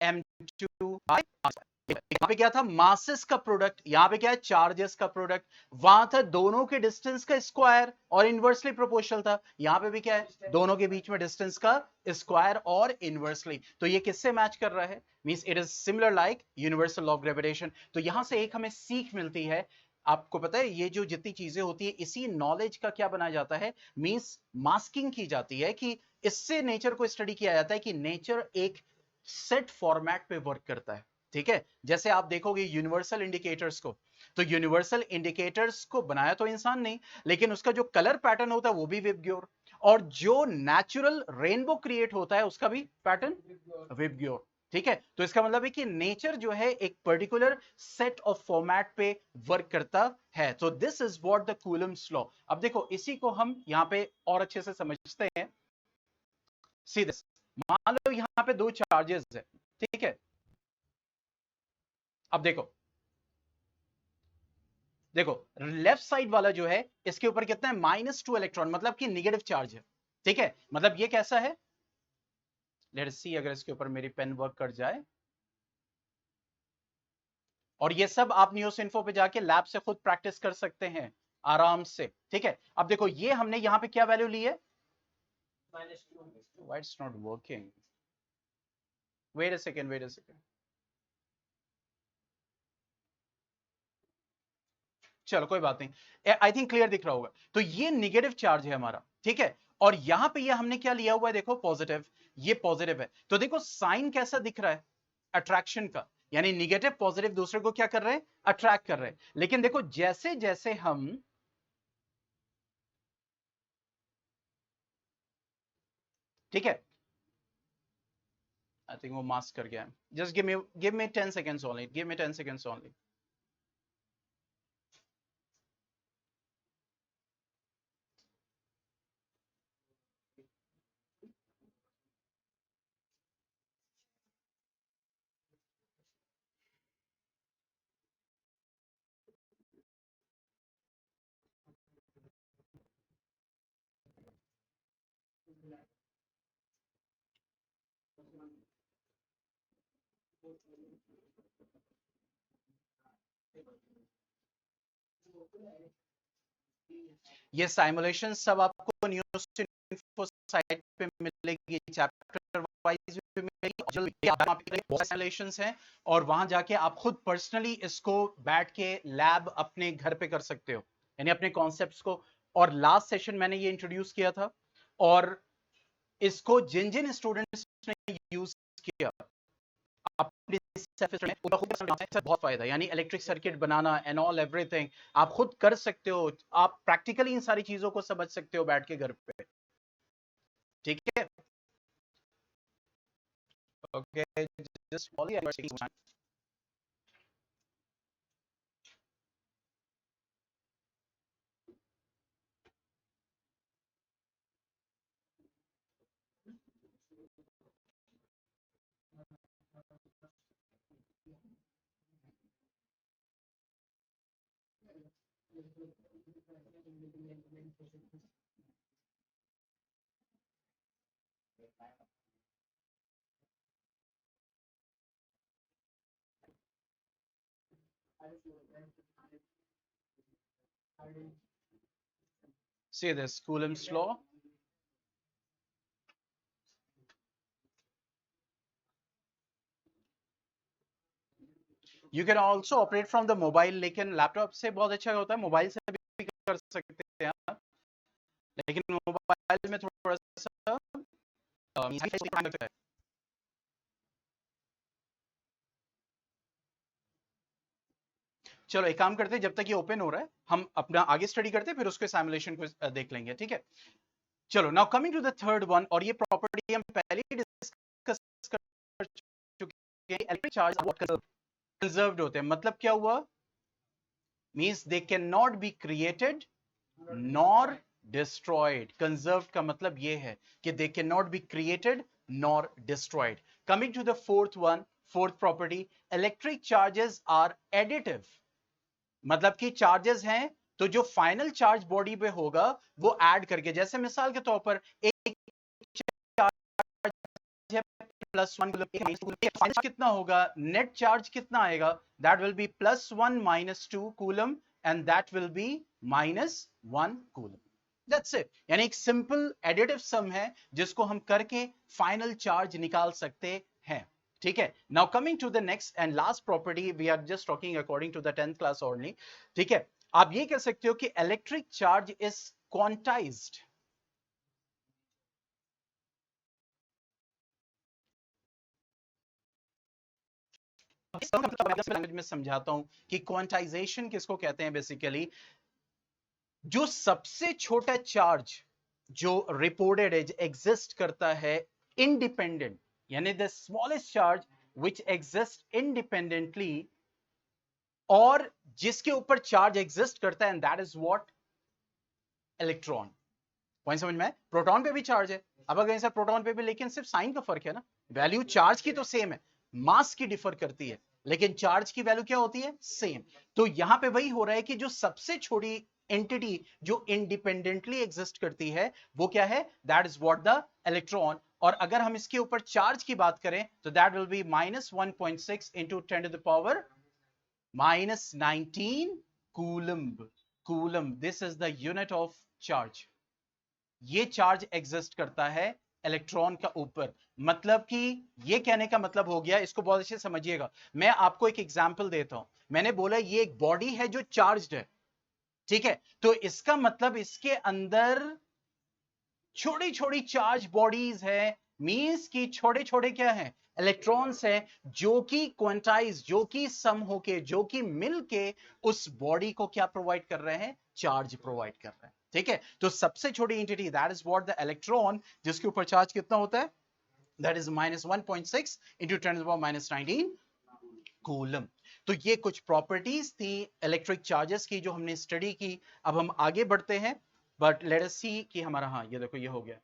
m2 by r। यहाँ पे क्या था, मासेस का प्रोडक्ट, यहाँ पे क्या है, चार्जेस का प्रोडक्ट, वहां था दोनों के डिस्टेंस का स्क्वायर और इनवर्सली प्रोपोर्शनल था, यहाँ पे भी क्या है, दोनों के बीच में डिस्टेंस का स्क्वायर और इनवर्सली। तो ये किससे मैच कर रहा है, means it is similar like universal law of gravitation. तो यहां से एक हमें सीख मिलती है, आपको पता है ये जो जितनी चीजें होती है इसी नॉलेज का क्या बनाया जाता है, मींस मास्किंग की जाती है, कि इससे नेचर को स्टडी किया जाता है कि नेचर एक सेट फॉर्मेट पे वर्क करता है। ठीक है, जैसे आप देखोगे यूनिवर्सल इंडिकेटर्स को, तो यूनिवर्सल इंडिकेटर्स को बनाया तो इंसान नहीं, लेकिन उसका जो कलर पैटर्न होता है वो भी विबग्योर, और जो नेचुरल रेनबो क्रिएट होता है उसका भी पैटर्न विबग्योर। ठीक है, तो इसका मतलब है कि नेचर जो है एक पर्टिकुलर सेट ऑफ फॉर्मेट पे वर्क करता है। तो this is what the Coulomb's law. अब देखो इसी को हम यहां पे और अच्छे से समझते हैं। सी दिस, मान लो यहां पे दो चार्जेस है, ठीक है, अब देखो देखो लेफ्ट साइड वाला जो है इसके ऊपर कितना है, -2 इलेक्ट्रॉन, मतलब कि निगेटिव चार्ज है। ठीक है, मतलब ये कैसा है, लेट्स सी अगर इसके ऊपर मेरी पेन वर्क कर जाए, और ये सब आप न्यूज इन्फो पे जाके लैब से खुद प्रैक्टिस कर सकते हैं आराम से। ठीक है, अब देखो ये हमने यहां पे क्या वैल्यू ली है, why it's not working, wait a second, wait a second, चलो कोई बात नहीं, आई थिंक क्लियर दिख रहा होगा। तो ये निगेटिव चार्ज है हमारा, ठीक है, और यहां पे ये हमने क्या लिया हुआ है, देखो पॉजिटिव, ये पॉजिटिव है, तो देखो साइन कैसा दिख रहा है, अट्रैक्शन का, यानी निगेटिव पॉजिटिव दूसरे को क्या कर रहे हैं, अट्रैक्ट कर रहे हैं। लेकिन देखो जैसे जैसे हम, ठीक है, आई थिंक वो मास्क कर गया, just give me 10 seconds only, give me 10 seconds only. ये साइमुलेशन सब आपको न्यूज इन्फो साइट पे मिलेगी, चैप्टर वाइज भी मिलेगी, सिमुलेशंस हैं, और वहां जाके आप खुद पर्सनली इसको बैठ के लैब अपने घर पे कर सकते हो, यानी अपने कॉन्सेप्ट्स को। और लास्ट सेशन मैंने ये इंट्रोड्यूस किया था, और इसको जिन जिन स्टूडेंट्स ने यूज किया अपनी बहुत फायदा, यानी electric circuit banana and all everything आप खुद कर सकते हो, आप प्रैक्टिकली इन सारी चीजों को समझ सकते हो बैठ के घर पे। ठीक है, okay, just follow. See this Coulomb's law. You can also operate from the mobile, लेकिन लैपटॉप से बहुत अच्छा होता है, मोबाइल से भी कर सकते हैं आप, लेकिन मोबाइल में थोड़ा सा चलो एक काम करते हैं, जब तक ये ओपन हो रहा है हम अपना आगे स्टडी करते हैं, फिर उसके सिमुलेशन को देख लेंगे। ठीक है, चलो now coming to the third one, और ये प्रॉपर्टी हम पहले ही डिस्कस कर चुके हैं। इलेक्ट्रिक चार्ज कंजर्व्ड होते हैं, मतलब क्या हुआ, means they can not be created nor destroyed. Conserved का मतलब ये है कि they can not be created nor destroyed. Coming to the fourth one, fourth property, electric charges are additive, मतलब कि चार्जेस हैं तो जो फाइनल चार्ज बॉडी पे होगा वो ऐड करके, जैसे मिसाल के तौर पर एक चार्ज है +1 कितना होगा, नेट चार्ज कितना आएगा, that will B +1 -2 coulomb and that will B -1 coulomb. That's it. यानी एक सिंपल एडिटिव सम है जिसको हम करके फाइनल चार्ज निकाल सकते हैं। ठीक है, now coming to the next and last property, we are just talking according to the 10th class only. ठीक है, आप ये कह सकते हो कि electric charge is quantized. Language में समझाता हूं कि क्वांटाइजेशन किसको कहते हैं। बेसिकली जो सबसे छोटा चार्ज जो रिपोर्टेड एग्जिस्ट करता है इंडिपेंडेंट, यानी the smallest charge which exist independently, और जिसके ऊपर चार्ज एग्जिस्ट करता है, and that is what, electron. Point समझ में? प्रोटॉन पे भी चार्ज है, अब अगर सर प्रोटॉन पे भी, लेकिन सिर्फ साइन का फर्क है ना, वैल्यू चार्ज की तो सेम है, मास की डिफर करती है, लेकिन चार्ज की वैल्यू क्या होती है, सेम। तो यहां पे वही हो रहा है कि जो सबसे छोटी एंटिटी जो इंडिपेंडेंटली एग्जिस्ट करती है वो क्या है, that is what, the electron. और अगर हम इसके ऊपर चार्ज की बात करें तो that will B -1.6 into 10⁻⁻19 coulomb. Coulomb, this is the unit of charge. ये चार्ज एग्जिस्ट करता है इलेक्ट्रॉन का ऊपर। मतलब कि ये कहने का मतलब हो गया, इसको बहुत अच्छे से समझिएगा। मैं आपको एक एग्जांपल देता हूं। मैंने बोला ये एक बॉडी है जो चार्ज्ड है, ठीक है, तो इसका मतलब इसके अंदर छोटी छोटी चार्ज बॉडीज है, मींस कि छोटे छोटे क्या है, इलेक्ट्रॉन्स है, जो कि क्वांटाइज, जो कि सम होके, जो कि मिलके उस बॉडी को क्या प्रोवाइड कर रहे हैं, चार्ज प्रोवाइड कर रहे हैं। ठीक है, तो सबसे छोटी entity that is what, the electron, जिसके ऊपर चार्ज कितना होता है, दैट इज -1.6 इंटू 10⁻⁻19 कूलम। तो ये कुछ प्रॉपर्टीज थी इलेक्ट्रिक चार्जेस की जो हमने स्टडी की। अब हम आगे बढ़ते हैं, बट लेट अस सी कि हमारा, हाँ ये देखो ये हो गया।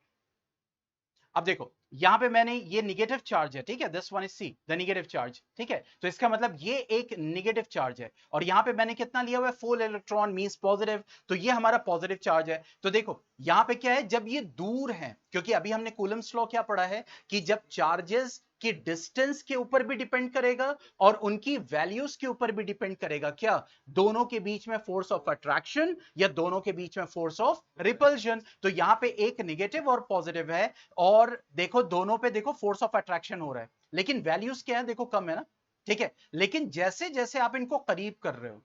अब देखो यहां पे मैंने ये निगेटिव चार्ज है, ठीक है, this one is see the negative charge. ठीक है, तो इसका मतलब ये एक निगेटिव चार्ज है, और यहां पे मैंने कितना लिया हुआ है, 4 इलेक्ट्रॉन, मींस पॉजिटिव, तो ये हमारा पॉजिटिव चार्ज है। तो देखो यहां पे क्या है, जब ये दूर है, क्योंकि अभी हमने कूलम्स लॉ क्या पढ़ा है कि जब चार्जेस की डिस्टेंस के ऊपर भी डिपेंड करेगा और उनकी वैल्यूज के ऊपर भी डिपेंड करेगा, क्या, दोनों के बीच में फोर्स ऑफ अट्रैक्शन या दोनों के बीच में फोर्स ऑफ रिपल्शन। तो यहां पे एक नेगेटिव और पॉजिटिव है, और देखो दोनों पे देखो फोर्स ऑफ अट्रैक्शन हो रहा है, लेकिन वैल्यूज क्या है, देखो कम है ना। ठीक है, लेकिन जैसे जैसे आप इनको करीब कर रहे हो,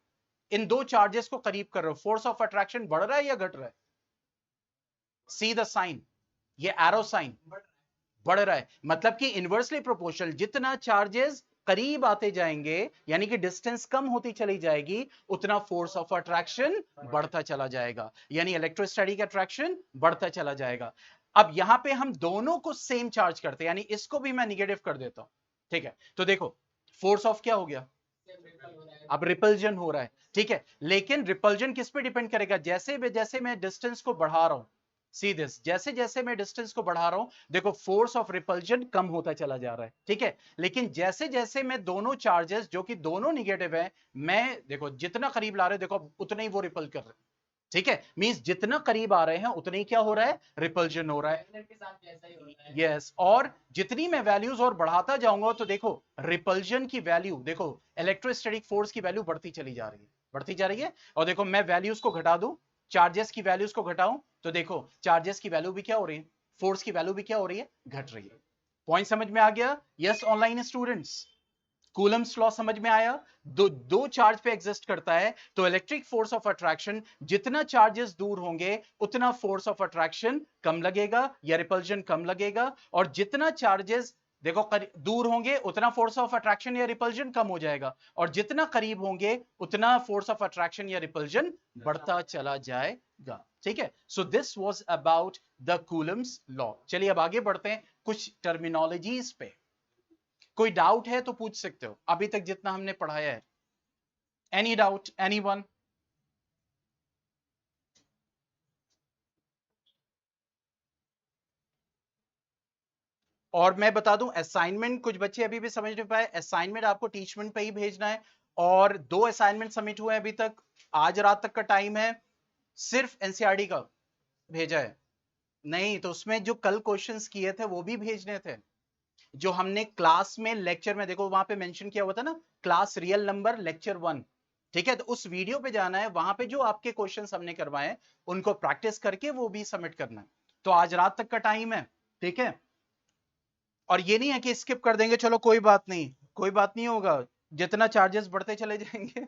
इन दो चार्जेस को करीब कर रहे हो, फोर्स ऑफ अट्रैक्शन बढ़ रहा है या घट रहा है, सी द साइन, ये एरो साइन बढ़ रहा है, मतलब कि इनवर्सली प्रोपोर्शनल, जितना चार्जेस करीब आते जाएंगे, यानी कि डिस्टेंस कम होती चली जाएगी, उतना फोर्स ऑफ अट्रैक्शन बढ़ता चला जाएगा, यानी इलेक्ट्रोस्टैटिक अट्रैक्शन बढ़ता चला जाएगा। अब यहां पे हम दोनों को सेम चार्ज करते हैं, यानी इसको भी मैं निगेटिव कर देता हूं। ठीक है, तो देखो फोर्स ऑफ क्या हो गया, अब रिपल्जन हो रहा है। ठीक है, लेकिन रिपल्जन किस पे डिपेंड करेगा, जैसे जैसे मैं डिस्टेंस को बढ़ा रहा हूं, सी दिस, जैसे जैसे मैं डिस्टेंस को बढ़ा रहा हूं, देखो फोर्स ऑफ रिपल्जन कम होता चला जा रहा है। ठीक है, लेकिन जैसे जैसे मैं दोनों चार्जेस जो कि दोनों निगेटिव है, मैं देखो जितना करीब ला रहे हो, देखो उतना ही वो रिपल कर रहे हैं। ठीक है, मींस जितना करीब आ रहे हैं उतना ही क्या हो रहा है, रिपल्जन हो रहा है। यस, और जितनी मैं वैल्यूज और बढ़ाता जाऊंगा तो देखो रिपल्जन की वैल्यू, देखो इलेक्ट्रोस्टैटिक फोर्स की वैल्यू बढ़ती चली जा रही है, बढ़ती जा रही है। और देखो मैं वैल्यूज को घटा दूं, चार्जेस की वैल्यूज को घटाऊं, तो देखो चार्जेस की वैल्यू भी क्या हो रही है, फोर्स की वैल्यू भी क्या हो रही है, घट रही है। पॉइंट समझ में आ गया? Yes online students, Coulomb's law समझ में आया? दो चार्ज पे एग्जिस्ट करता है, तो इलेक्ट्रिक फोर्स ऑफ अट्रैक्शन, जितना चार्जेस दूर होंगे उतना फोर्स ऑफ अट्रैक्शन कम लगेगा या रिपल्जन कम लगेगा, और जितना चार्जेस देखो दूर होंगे उतना फोर्स ऑफ अट्रैक्शन या रिपल्जन कम हो जाएगा, और जितना करीब होंगे उतना फोर्स ऑफ अट्रैक्शन या रिपल्जन बढ़ता चला जाएगा। ठीक है, so this was about the Coulomb's law. चलिए अब आगे बढ़ते हैं कुछ टर्मिनोलॉजीज पे। कोई डाउट है तो पूछ सकते हो अभी तक जितना हमने पढ़ाया है। Any doubt, anyone? और मैं बता दूं असाइनमेंट कुछ बच्चे अभी भी समझ नहीं पाए, असाइनमेंट आपको टीचमेंट पे ही भेजना है, और 2 असाइनमेंट सबमिट हुए अभी तक, आज रात तक का टाइम है। सिर्फ एनसीईआरटी का भेजा है, नहीं तो उसमें जो कल क्वेश्चंस किए थे वो भी भेजने थे। जो हमने क्लास में लेक्चर में, देखो वहां पे मेंशन किया हुआ था ना, क्लास रियल नंबर लेक्चर 1, ठीक है? तो उस वीडियो पे जाना है, वहां पे जो आपके क्वेश्चंस हमने करवाए उनको प्रैक्टिस करके वो भी सबमिट करना है। तो आज रात तक का टाइम है, ठीक है? और ये नहीं है कि स्किप कर देंगे, चलो कोई बात नहीं, कोई बात नहीं होगा, जितना चार्जेस बढ़ते चले जाएंगे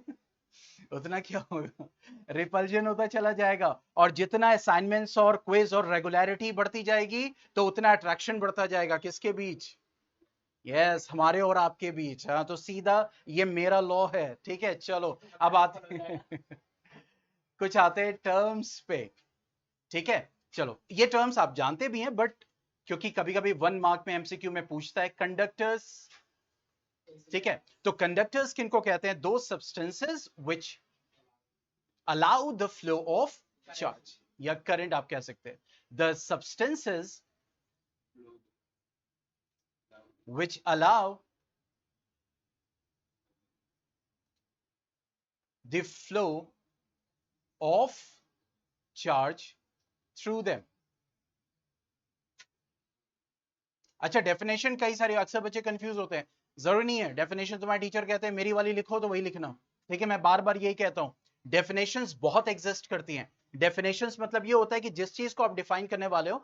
उतना क्या होगा, रिपल्जन होता चला जाएगा। और जितना असाइनमेंट्स और क्विज और रेगुलरिटी बढ़ती जाएगी तो उतना अट्रैक्शन बढ़ता जाएगा किसके बीच? यस, हमारे और आपके बीच। हाँ, तो सीधा ये मेरा लॉ है, ठीक है? चलो अब आते हैं कुछ आते हैं टर्म्स पे, ठीक है? चलो, ये टर्म्स आप जानते भी हैं, बट क्योंकि कभी कभी 1 मार्क में एमसीक्यू में पूछता है, कंडक्टर्स, ठीक है? तो कंडक्टर्स किनको कहते हैं? दो substances which allow the flow of charge या करंट आप कह सकते हैं। The substances which allow the flow of charge through them। अच्छा, डेफिनेशन कई सारे, अक्सर बच्चे कंफ्यूज होते हैं, जरूरी नहीं है डेफिनेशन तुम्हारे टीचर कहते हैं मेरी वाली लिखो तो वही लिखना, ठीक है? मैं बार बार यही कहता हूं, डेफिनेशंस बहुत एग्जिस्ट करती हैं। डेफिनेशंस मतलब ये होता है कि जिस चीज को आप डिफाइन करने वाले हो,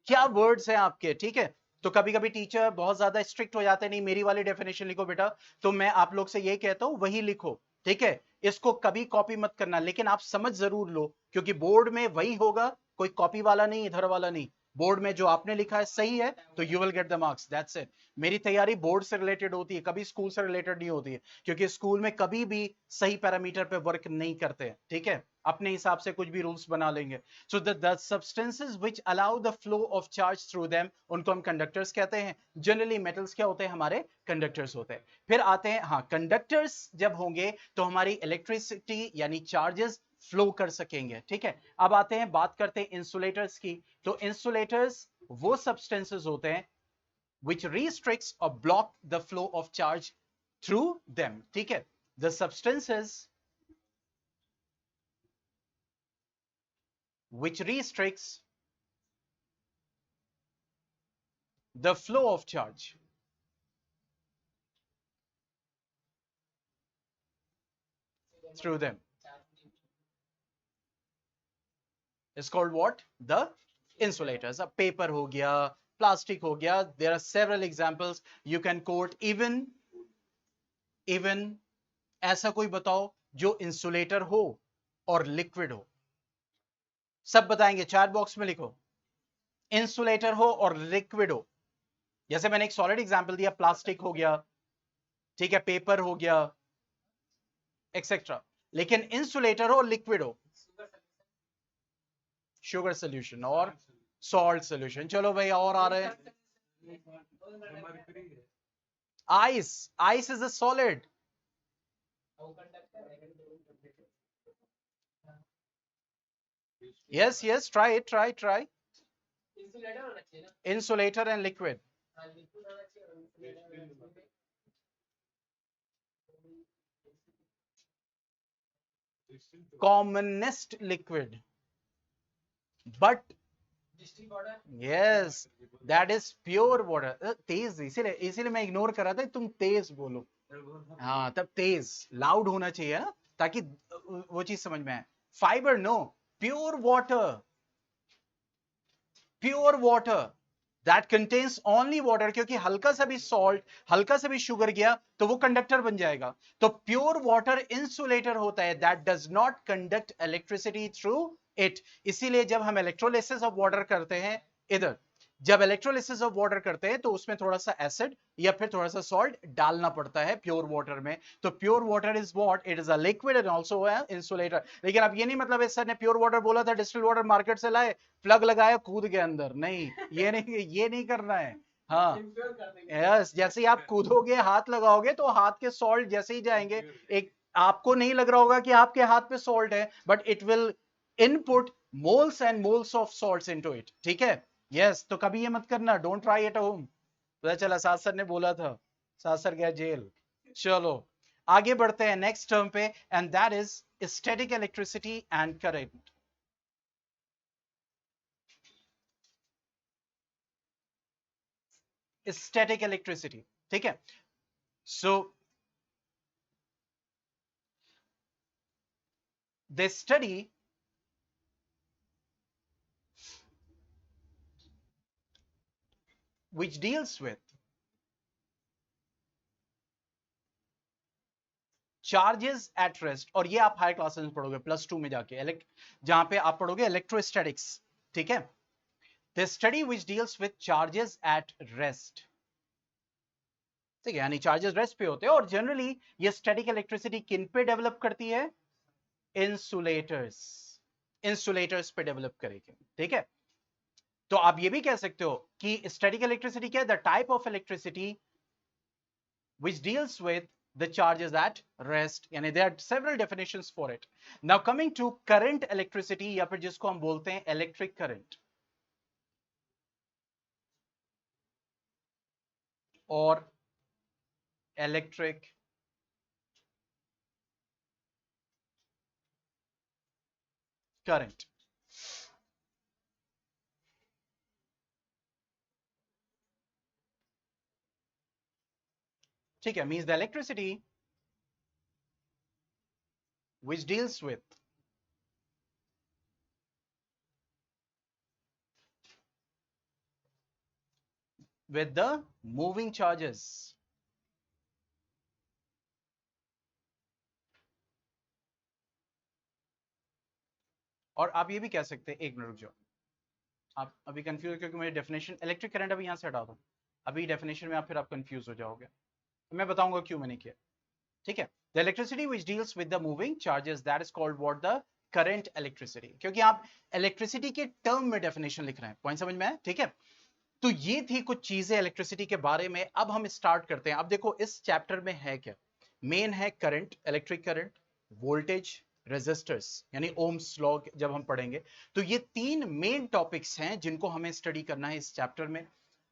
क्या वर्ड्स हैं आपके, ठीक है? तो कभी कभी टीचर बहुत ज्यादा स्ट्रिक्ट हो जाते हैं, नहीं मेरी वाली डेफिनेशन लिखो बेटा, तो मैं आप लोग से यही कहता हूं वही लिखो, ठीक है? इसको कभी कॉपी मत करना, लेकिन आप समझ जरूर लो, क्योंकि बोर्ड में वही होगा, कोई कॉपी वाला नहीं, इधर वाला नहीं। बोर्ड में जो आपने लिखा है सही है तो you will get the marks, that's it. मेरी तैयारी बोर्ड से रिलेटेड होती है, कभी स्कूल से रिलेटेड नहीं होती है, क्योंकि स्कूल में कभी भी सही पैरामीटर पे वर्क नहीं करते, ठीक है? अपने हिसाब से कुछ भी रूल्स बना लेंगे। So the substances which allow the flow of charge through them, उनको हम कंडक्टर्स कहते हैं। जनरली मेटल्स क्या होते हैं? हमारे कंडक्टर्स होते हैं। फिर आते हैं, हाँ, कंडक्टर्स जब होंगे तो हमारी इलेक्ट्रिसिटी यानी चार्जेस फ्लो कर सकेंगे, ठीक है? अब आते हैं, बात करते हैं इंसुलेटर्स की। तो इंसुलेटर्स वो सब्सटेंसेस होते हैं which restricts or block the flow of charge through them, ठीक है? The substances which restricts the flow of charge through them is called what? The insulators। अब पेपर हो गया, प्लास्टिक हो गया, there are several examples you can quote। even ऐसा कोई बताओ जो इंसुलेटर हो और लिक्विड हो, सब बताएंगे, चैट बॉक्स में लिखो। इंसुलेटर हो और लिक्विड हो, जैसे मैंने एक सॉलिड एग्जांपल दिया, प्लास्टिक हो गया, ठीक है, पेपर हो गया, एक्सेट्रा। लेकिन इंसुलेटर हो, लिक्विड हो, शुगर सोल्यूशन और सॉल्ट सोल्यूशन। चलो भाई, और आ रहे हैं, ice, ice is a solid. Yes yes, try insulator and liquid. commonest liquid, but yes, that is pure water। तेज, इसीलिए मैं इग्नोर कर रहा था, तुम तेज बोलो। हाँ, तब तेज लाउड होना चाहिए ना, ताकि वो चीज समझ में आए। Fibre no, pure water, pure water that contains only water, क्योंकि हल्का सा भी सॉल्ट, हल्का सा भी शुगर गया तो वो कंडक्टर बन जाएगा। तो प्योर वाटर इंसुलेटर होता है, that does not conduct electricity through it. इसीलिए जब हम इलेक्ट्रोलिसिस ऑफ वाटर करते हैं, इधर जब इलेक्ट्रोलिसिस ऑफ वाटर करते हैं तो उसमें थोड़ा सा एसिड या फिर थोड़ा सा सॉल्ट डालना पड़ता है प्योर वाटर में। तो pure water is what? It is a liquid and also insulator. लेकिन अब ये नहीं मतलब इस सर ने प्योर वाटर बोला था, डिस्टिल्ड वाटर मार्केट से लाए, प्लग लगाया, कूद के अंदर, नहीं, ये नहीं करना है। हाँ, यस, जैसे ही आप कूदोगे, हाथ लगाओगे तो हाथ के सॉल्ट जैसे ही जाएंगे, एक आपको नहीं लग रहा होगा कि आपके हाथ पे सॉल्ट है, but it will input moles and moles of salts into it, ठीक है? यस, तो कभी ये मत करना, डोंट ट्राई एट होम। पता चला साथ सर ने बोला था, साथ सर गया जेल। चलो आगे बढ़ते हैं नेक्स्ट टर्म पे, and that is static electricity and current. Static electricity, ठीक है। So they study which deals with charges at rest, और ये आप हायर क्लासेस में पढ़ोगे +2 में जाके, जहां पे आप पढ़ोगे इलेक्ट्रोस्टैटिक्स, ठीक है। The study which deals with charges at rest, ठीक है, यानी चार्जेस रेस्ट पे होते हैं, और जनरली ये स्टैटिक इलेक्ट्रिसिटी किन पे डेवलप करती है? इंसुलेटर्स, इंसुलेटर्स पे डेवलप करेगी, ठीक है। तो आप ये भी कह सकते हो कि स्टैटिक इलेक्ट्रिसिटी क्या है? The type of electricity which deals with the charges at rest, यानी there are several definitions for it. Now coming to current electricity, या फिर जिसको हम बोलते हैं electric current और electric current. ठीक है, means the electricity which deals with the moving charges, और आप ये भी कह सकते हैं, एक मिनट रुक जाओ, आप अभी कंफ्यूज, क्योंकि मुझे डेफिनेशन इलेक्ट्रिक करंट अभी यहां से हटा दो, अभी डेफिनेशन में आप फिर आप कंफ्यूज हो जाओगे, मैं बताऊंगा क्यों मैंने किया, ठीक है। The electricity which deals with the moving charges, that is called what? The current electricity, क्योंकि आप इलेक्ट्रिसिटी के टर्म में डेफिनेशन लिख रहे हैं, पॉइंट समझ में आया, ठीक है। तो ये थी कुछ चीजें इलेक्ट्रिसिटी के बारे में। अब हम स्टार्ट करते हैं। अब देखो इस चैप्टर में है क्या, मेन है current, electric current, voltage, resistors, यानी ओम्स लॉ जब हम पढ़ेंगे, तो ये 3 मेन टॉपिक्स हैं जिनको हमें स्टडी करना है इस चैप्टर में।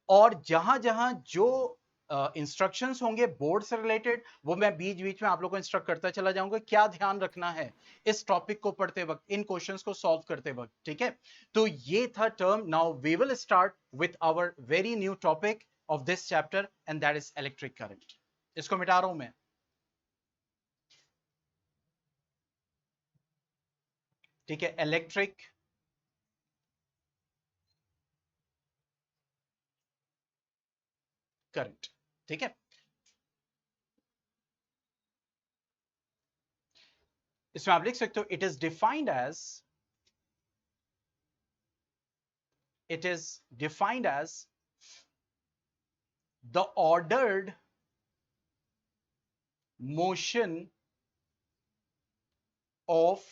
और जहां जहां जो इंस्ट्रक्शंस होंगे बोर्ड से रिलेटेड, वो मैं बीच बीच में आप लोगों को इंस्ट्रक्ट करता चला जाऊंगा, क्या ध्यान रखना है इस टॉपिक को पढ़ते वक्त, इन क्वेश्चंस को सॉल्व करते वक्त, ठीक है। तो ये था term. Now we will start with our very new topic of this chapter, and that is electric current. इसको मिटा रहा हूं मैं, ठीक है, इलेक्ट्रिक करंट, ठीक है। इसमें आप लिख सकते हो, it is defined as the ordered motion of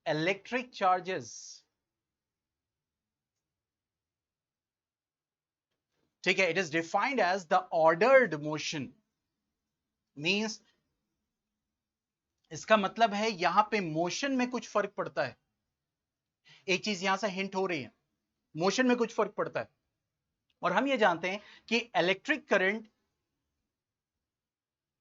electric charges, ठीक है। It is defined as the ordered motion, means इसका मतलब है यहां पे मोशन में कुछ फर्क पड़ता है। एक चीज यहां से हिंट हो रही है, मोशन में कुछ फर्क पड़ता है। और हम ये जानते हैं कि इलेक्ट्रिक करंट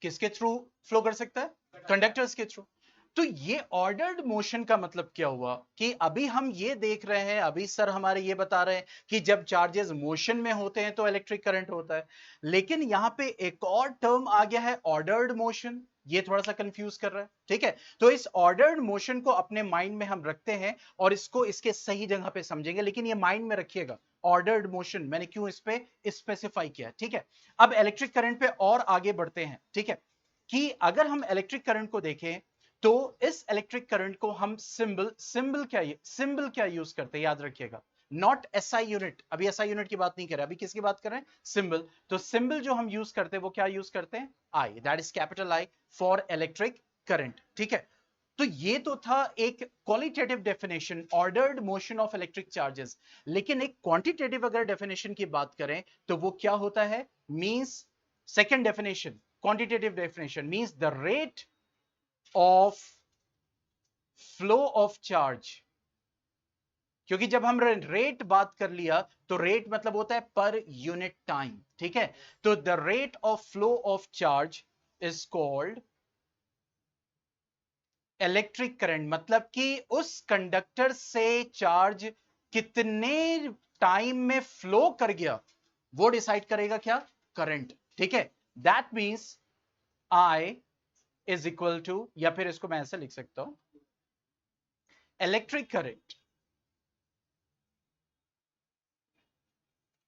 किसके थ्रू फ्लो कर सकता है? कंडक्टर्स के थ्रू। तो ये ऑर्डर्ड मोशन का मतलब क्या हुआ कि अभी हम ये देख रहे हैं, अभी सर हमारे ये बता रहे हैं कि जब चार्जेस मोशन में होते हैं तो इलेक्ट्रिक करंट होता है, लेकिन यहां पे एक और टर्म आ गया है, ऑर्डर्ड मोशन। ये थोड़ा सा कंफ्यूज कर रहा है, ठीक है। तो इस ऑर्डर्ड मोशन को अपने माइंड में हम रखते हैं और इसको इसके सही जगह पे समझेंगे, लेकिन ये माइंड में रखिएगा, ऑर्डर्ड मोशन मैंने क्यों इस पे स्पेसिफाई किया, ठीक है। अब इलेक्ट्रिक करंट पे और आगे बढ़ते हैं, ठीक है, कि अगर हम इलेक्ट्रिक करंट को देखें तो इस इलेक्ट्रिक करंट को हम सिंबल क्या यूज करते हैं, याद रखिएगा, नॉट एसआई यूनिट। अभी एसआई यूनिट की बात नहीं कर रहे, अभी किसकी बात कर रहे हैं? सिंबल। तो सिंबल जो हम यूज करते हैं वो क्या यूज करते हैं? I, that is capital I for electric current, ठीक है। तो ये तो था एक qualitative definition, ordered motion of electric charges. लेकिन एक क्वांटिटेटिव अगर डेफिनेशन की बात करें तो वो क्या होता है? Means second definition, quantitative definition means the rate of flow of charge. क्योंकि जब हम रेट बात कर लिया तो रेट मतलब होता है पर यूनिट टाइम, ठीक है। तो the rate of flow of charge is called electric current, मतलब कि उस कंडक्टर से चार्ज कितने टाइम में फ्लो कर गया वो डिसाइड करेगा क्या? करंट, ठीक है। That means I is equal to, या फिर इसको मैं ऐसे लिख सकता हूं, electric current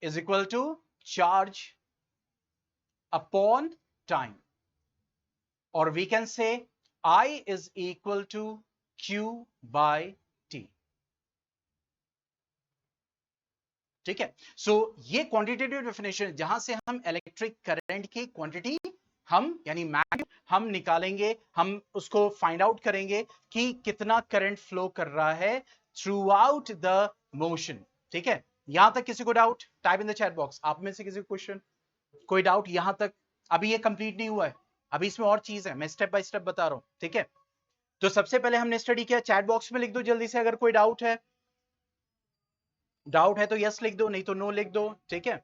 is equal to charge upon time, और we can say I is equal to Q by T, ठीक है। सो ये क्वांटिटेटिव डेफिनेशन जहां से हम इलेक्ट्रिक करंट की क्वांटिटी हम यानी मैग्नीट्यूड हम निकालेंगे, हम उसको फाइंड आउट करेंगे कि कितना करंट फ्लो कर रहा है थ्रू आउट द मोशन, ठीक है। यहां तक किसी को doubt? Type in the chat box, आप में से किसी को क्वेश्चन, कोई डाउट यहां तक? अभी ये कंप्लीट नहीं हुआ है, अभी इसमें और चीज है, मैं स्टेप बाय स्टेप बता रहा हूं, ठीक है। तो सबसे पहले हमने स्टडी किया, चैट बॉक्स में लिख दो जल्दी से अगर कोई डाउट है। डाउट है तो यस लिख दो, नहीं तो नो लिख दो, ठीक है।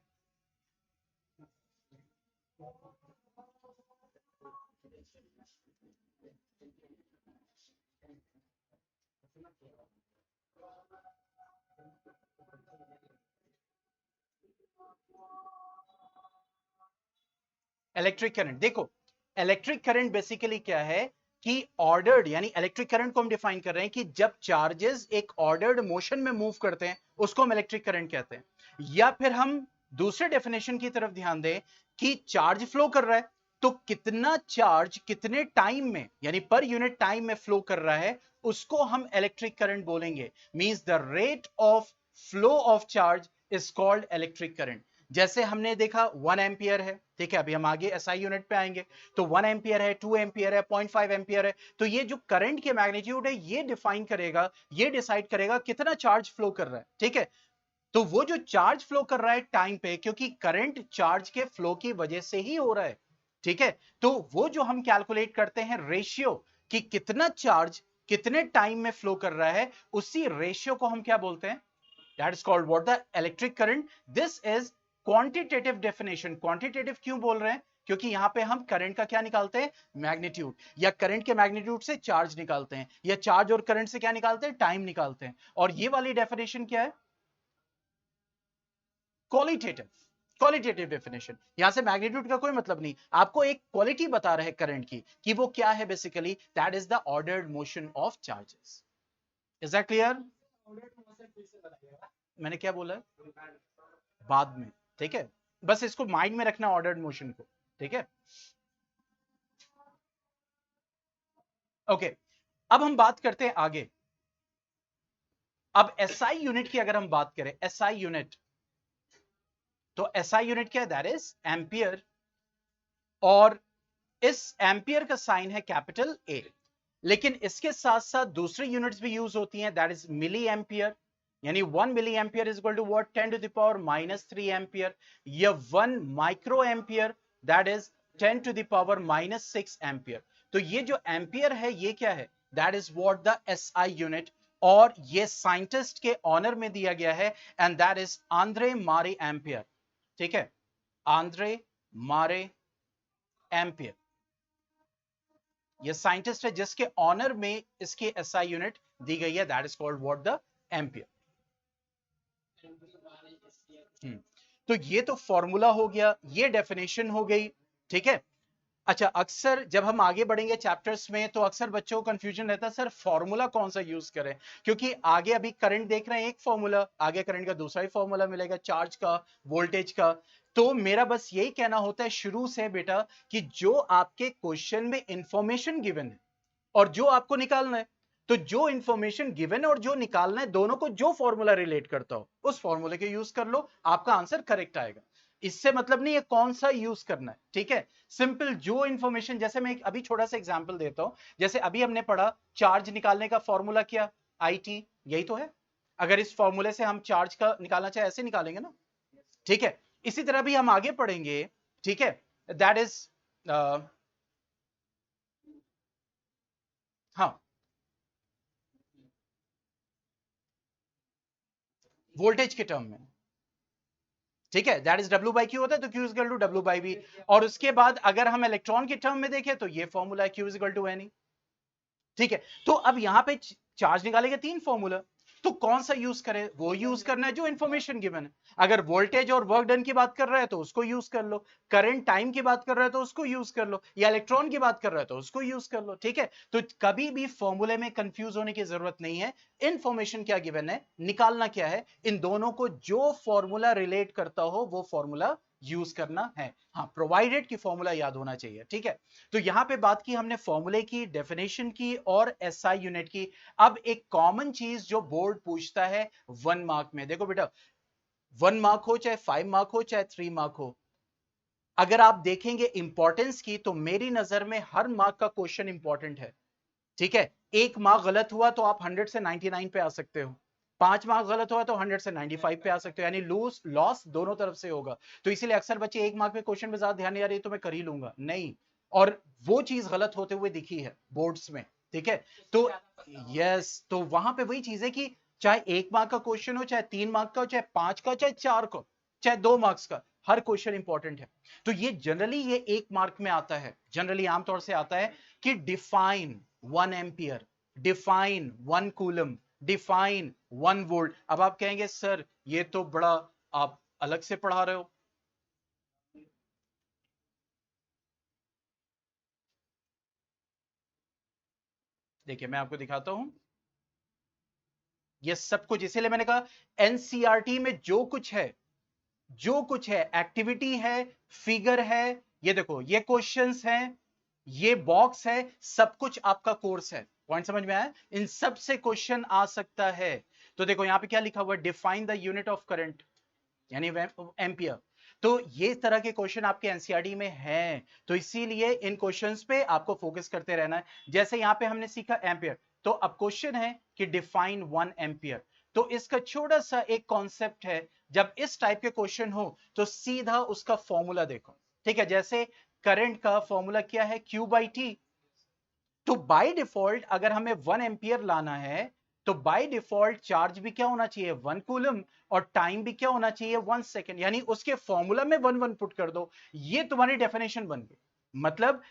इलेक्ट्रिक करंट, देखो इलेक्ट्रिक करंट बेसिकली क्या है कि ऑर्डर्ड, यानी इलेक्ट्रिक करंट को हम डिफाइन कर रहे हैं कि जब चार्जेस एक ऑर्डर्ड मोशन में मूव करते हैं उसको हम इलेक्ट्रिक करंट कहते हैं। या फिर हम दूसरे डेफिनेशन की तरफ ध्यान दें कि चार्ज फ्लो कर रहा है, तो कितना चार्ज कितने टाइम में यानी पर यूनिट टाइम में फ्लो कर रहा है उसको हम इलेक्ट्रिक करंट बोलेंगे। Means the rate of flow of charge is called electric current. जैसे हमने देखा 1 एम्पियर है, ठीक है, अभी हम आगे एसआई यूनिट पे आएंगे, तो 1 एम्पियर है, 2 एम्पियर है, 0.5 एम्पियर है, तो ये जो करंट के मैग्नीट्यूड है ये डिफाइन करेगा, ये डिसाइड करेगा कितना चार्ज फ्लो कर रहा है, ठीक है। तो वो जो चार्ज फ्लो कर रहा है टाइम पे, क्योंकि करंट चार्ज के फ्लो की वजह से ही हो रहा है, ठीक है, तो वो जो हम कैलकुलेट करते हैं रेशियो कि कितना चार्ज कितने टाइम में फ्लो कर रहा है, उसी रेशियो को हम क्या बोलते हैं? That is called what? The electric current. This is quantitative definition. Quantitative क्यों बोल रहे हैं? क्योंकि यहां पे हम करंट का क्या निकालते हैं? मैग्नीट्यूड, या करंट के मैग्नीट्यूड से चार्ज निकालते हैं, या चार्ज और करंट से क्या निकालते हैं? टाइम निकालते हैं। और ये वाली डेफिनेशन क्या है? Qualitative, qualitative definition. यहां से मैग्नीट्यूड का कोई मतलब नहीं, आपको एक क्वालिटी बता रहे हैं करंट की कि वो क्या है basically, that is the ordered motion of charges. Is that clear? मैंने क्या बोला है? बाद में, ठीक है, बस इसको माइंड में रखना ऑर्डर्ड मोशन को, ठीक है। ओके, अब हम बात करते हैं आगे। अब एसआई यूनिट की अगर हम बात करें, एसआई यूनिट, तो एसआई यूनिट क्या है? दैट इज एम्पियर, और इस एम्पियर का साइन है कैपिटल ए, लेकिन इसके साथ साथ दूसरी यूनिट्स भी यूज होती हैं, दैट इज मिली एम्पियर, यानी 1 milli ampere is equal to what? 10 to the power -3 ampere, या 1 micro ampere that is 10 to the power -6 ampere. तो ये जो एम्पियर है ये क्या है? That is what? The SI unit, और ये साइंटिस्ट के ऑनर में दिया गया है, and that is Andre Marie Ampere, ठीक है, आंद्रे मारे एम्पियर। ये साइंटिस्ट है जिसके ऑनर में इसकी एसआई यूनिट दी गई है, that is called what? The ampere. तो ये तो फॉर्मूला हो गया, ये डेफिनेशन हो गई, ठीक है। अच्छा, अक्सर जब हम आगे बढ़ेंगे चैप्टर्स में तो अक्सर बच्चों को कंफ्यूजन रहता है, सर फॉर्मूला कौन सा यूज करें, क्योंकि आगे अभी करंट देख रहे हैं एक फॉर्मूला, आगे करंट का दूसरा ही फॉर्मूला मिलेगा, चार्ज का, वोल्टेज का। तो मेरा बस यही कहना होता है शुरू से बेटा कि जो आपके क्वेश्चन में इंफॉर्मेशन गिवन है और जो आपको निकालना है, तो जो इंफॉर्मेशन गिवन है और जो निकालना है, दोनों को जो फॉर्मूला रिलेट करता हो उस फॉर्मूले के यूज कर लो, आपका आंसर करेक्ट आएगा। इससे मतलब नहीं है कौन सा यूज करना है, ठीक है। सिंपल जो इंफॉर्मेशन, जैसे मैं अभी छोटा सा एग्जांपल देता हूं, जैसे अभी हमने पढ़ा चार्ज निकालने का फॉर्मूला क्या? IT, यही तो है। अगर इस फॉर्मूले से हम चार्ज का निकालना चाहे ऐसे निकालेंगे ना, ठीक है। इसी तरह भी हम आगे पढ़ेंगे, ठीक है, दैट इज हाँ, वोल्टेज के टर्म में, ठीक है, दैट इज W/Q होता है, तो Q इक्वल टू W/V। और उसके बाद अगर हम इलेक्ट्रॉन के टर्म में देखें तो ये फॉर्मूला है Q इक्वल टू NE, ठीक है। तो अब यहां पे चार्ज निकालेंगे 3 फॉर्मूला, तो कौन सा यूज करें? वो यूज करना है जो इंफॉर्मेशन गिवन है। अगर वोल्टेज और वर्क डन की बात कर रहा है तो उसको यूज कर लो, करंट टाइम की बात कर रहा है तो उसको यूज कर लो, या इलेक्ट्रॉन की बात कर रहा है तो उसको यूज कर लो। ठीक है, तो कभी भी फॉर्मूले में कंफ्यूज होने की जरूरत नहीं है। इंफॉर्मेशन क्या गिवन है, निकालना क्या है, इन दोनों को जो फॉर्मूला रिलेट करता हो वो फॉर्मूला यूज करना है। हाँ, प्रोवाइडेड कि फॉर्मूला याद होना चाहिए। ठीक है, तो यहां पे बात की हमने फॉर्मूले की, डेफिनेशन की और एसआई यूनिट की। अब एक कॉमन चीज जो बोर्ड पूछता है 1 मार्क में, देखो बेटा 1 मार्क हो चाहे 5 मार्क हो चाहे 3 मार्क हो, अगर आप देखेंगे इंपॉर्टेंस की तो मेरी नजर में हर मार्क का क्वेश्चन इंपॉर्टेंट है। ठीक है, 1 मार्क गलत हुआ तो आप 100 से 99 पे आ सकते हो, 5 मार्क गलत हुआ तो 100 से 95 पे आ सकते हो, यानी लूज लॉस दोनों तरफ से होगा। तो इसीलिए अक्सर बच्चे 1 मार्क पे क्वेश्चन में ज्यादा ध्यान नहीं आ रही तो मैं कर ही लूंगा, नहीं, और वो चीज गलत होते हुए दिखी है बोर्ड्स में। ठीक है, तो यस, तो वहां पे वही चीज है कि चाहे 1 मार्क का क्वेश्चन हो, चाहे 3 मार्क का हो, चाहे 5 का, चाहे 4 का, चाहे 2 मार्क्स का, हर क्वेश्चन इंपॉर्टेंट है। तो ये जनरली ये 1 मार्क में आता है, जनरली आमतौर से आता है कि define 1 ampere, define 1 coulomb, define 1 volt. अब आप कहेंगे सर ये तो बड़ा आप अलग से पढ़ा रहे हो। देखिए मैं आपको दिखाता हूं, ये सब कुछ इसीलिए मैंने कहा एनसीईआरटी में जो कुछ है, जो कुछ है, एक्टिविटी है, फिगर है, ये देखो ये क्वेश्चंस हैं, ये बॉक्स है, सब कुछ आपका कोर्स है। पॉइंट समझ में आया? इन सब से क्वेश्चन आ सकता है। तो देखो यहां पे क्या लिखा हुआ है, define the unit of current यानी एम्पियर। तो ये तरह के क्वेश्चन आपके एनसीईआरटी में हैं, तो इसीलिए इन क्वेश्चंस पे आपको फोकस करते रहना है। जैसे यहां पे हमने सीखा एम्पियर, तो अब क्वेश्चन है कि डिफाइन 1 एम्पियर। तो इसका छोटा सा एक कॉन्सेप्ट है, जब इस टाइप के क्वेश्चन हो तो सीधा उसका फॉर्मूला देखो। ठीक है, जैसे करंट का फॉर्मूला क्या है, Q बाई टी। तो बाय डिफॉल्ट अगर हमें 1 एम्पियर लाना है तो बाय डिफॉल्ट चार्ज भी क्या होना चाहिए, 1 कूलम, और टाइम भी क्या होना चाहिए, 1 सेकेंड, यानी उसके फॉर्मूला में 1 1 पुट कर दो, ये तुम्हारी डेफिनेशन बन गई। मतलब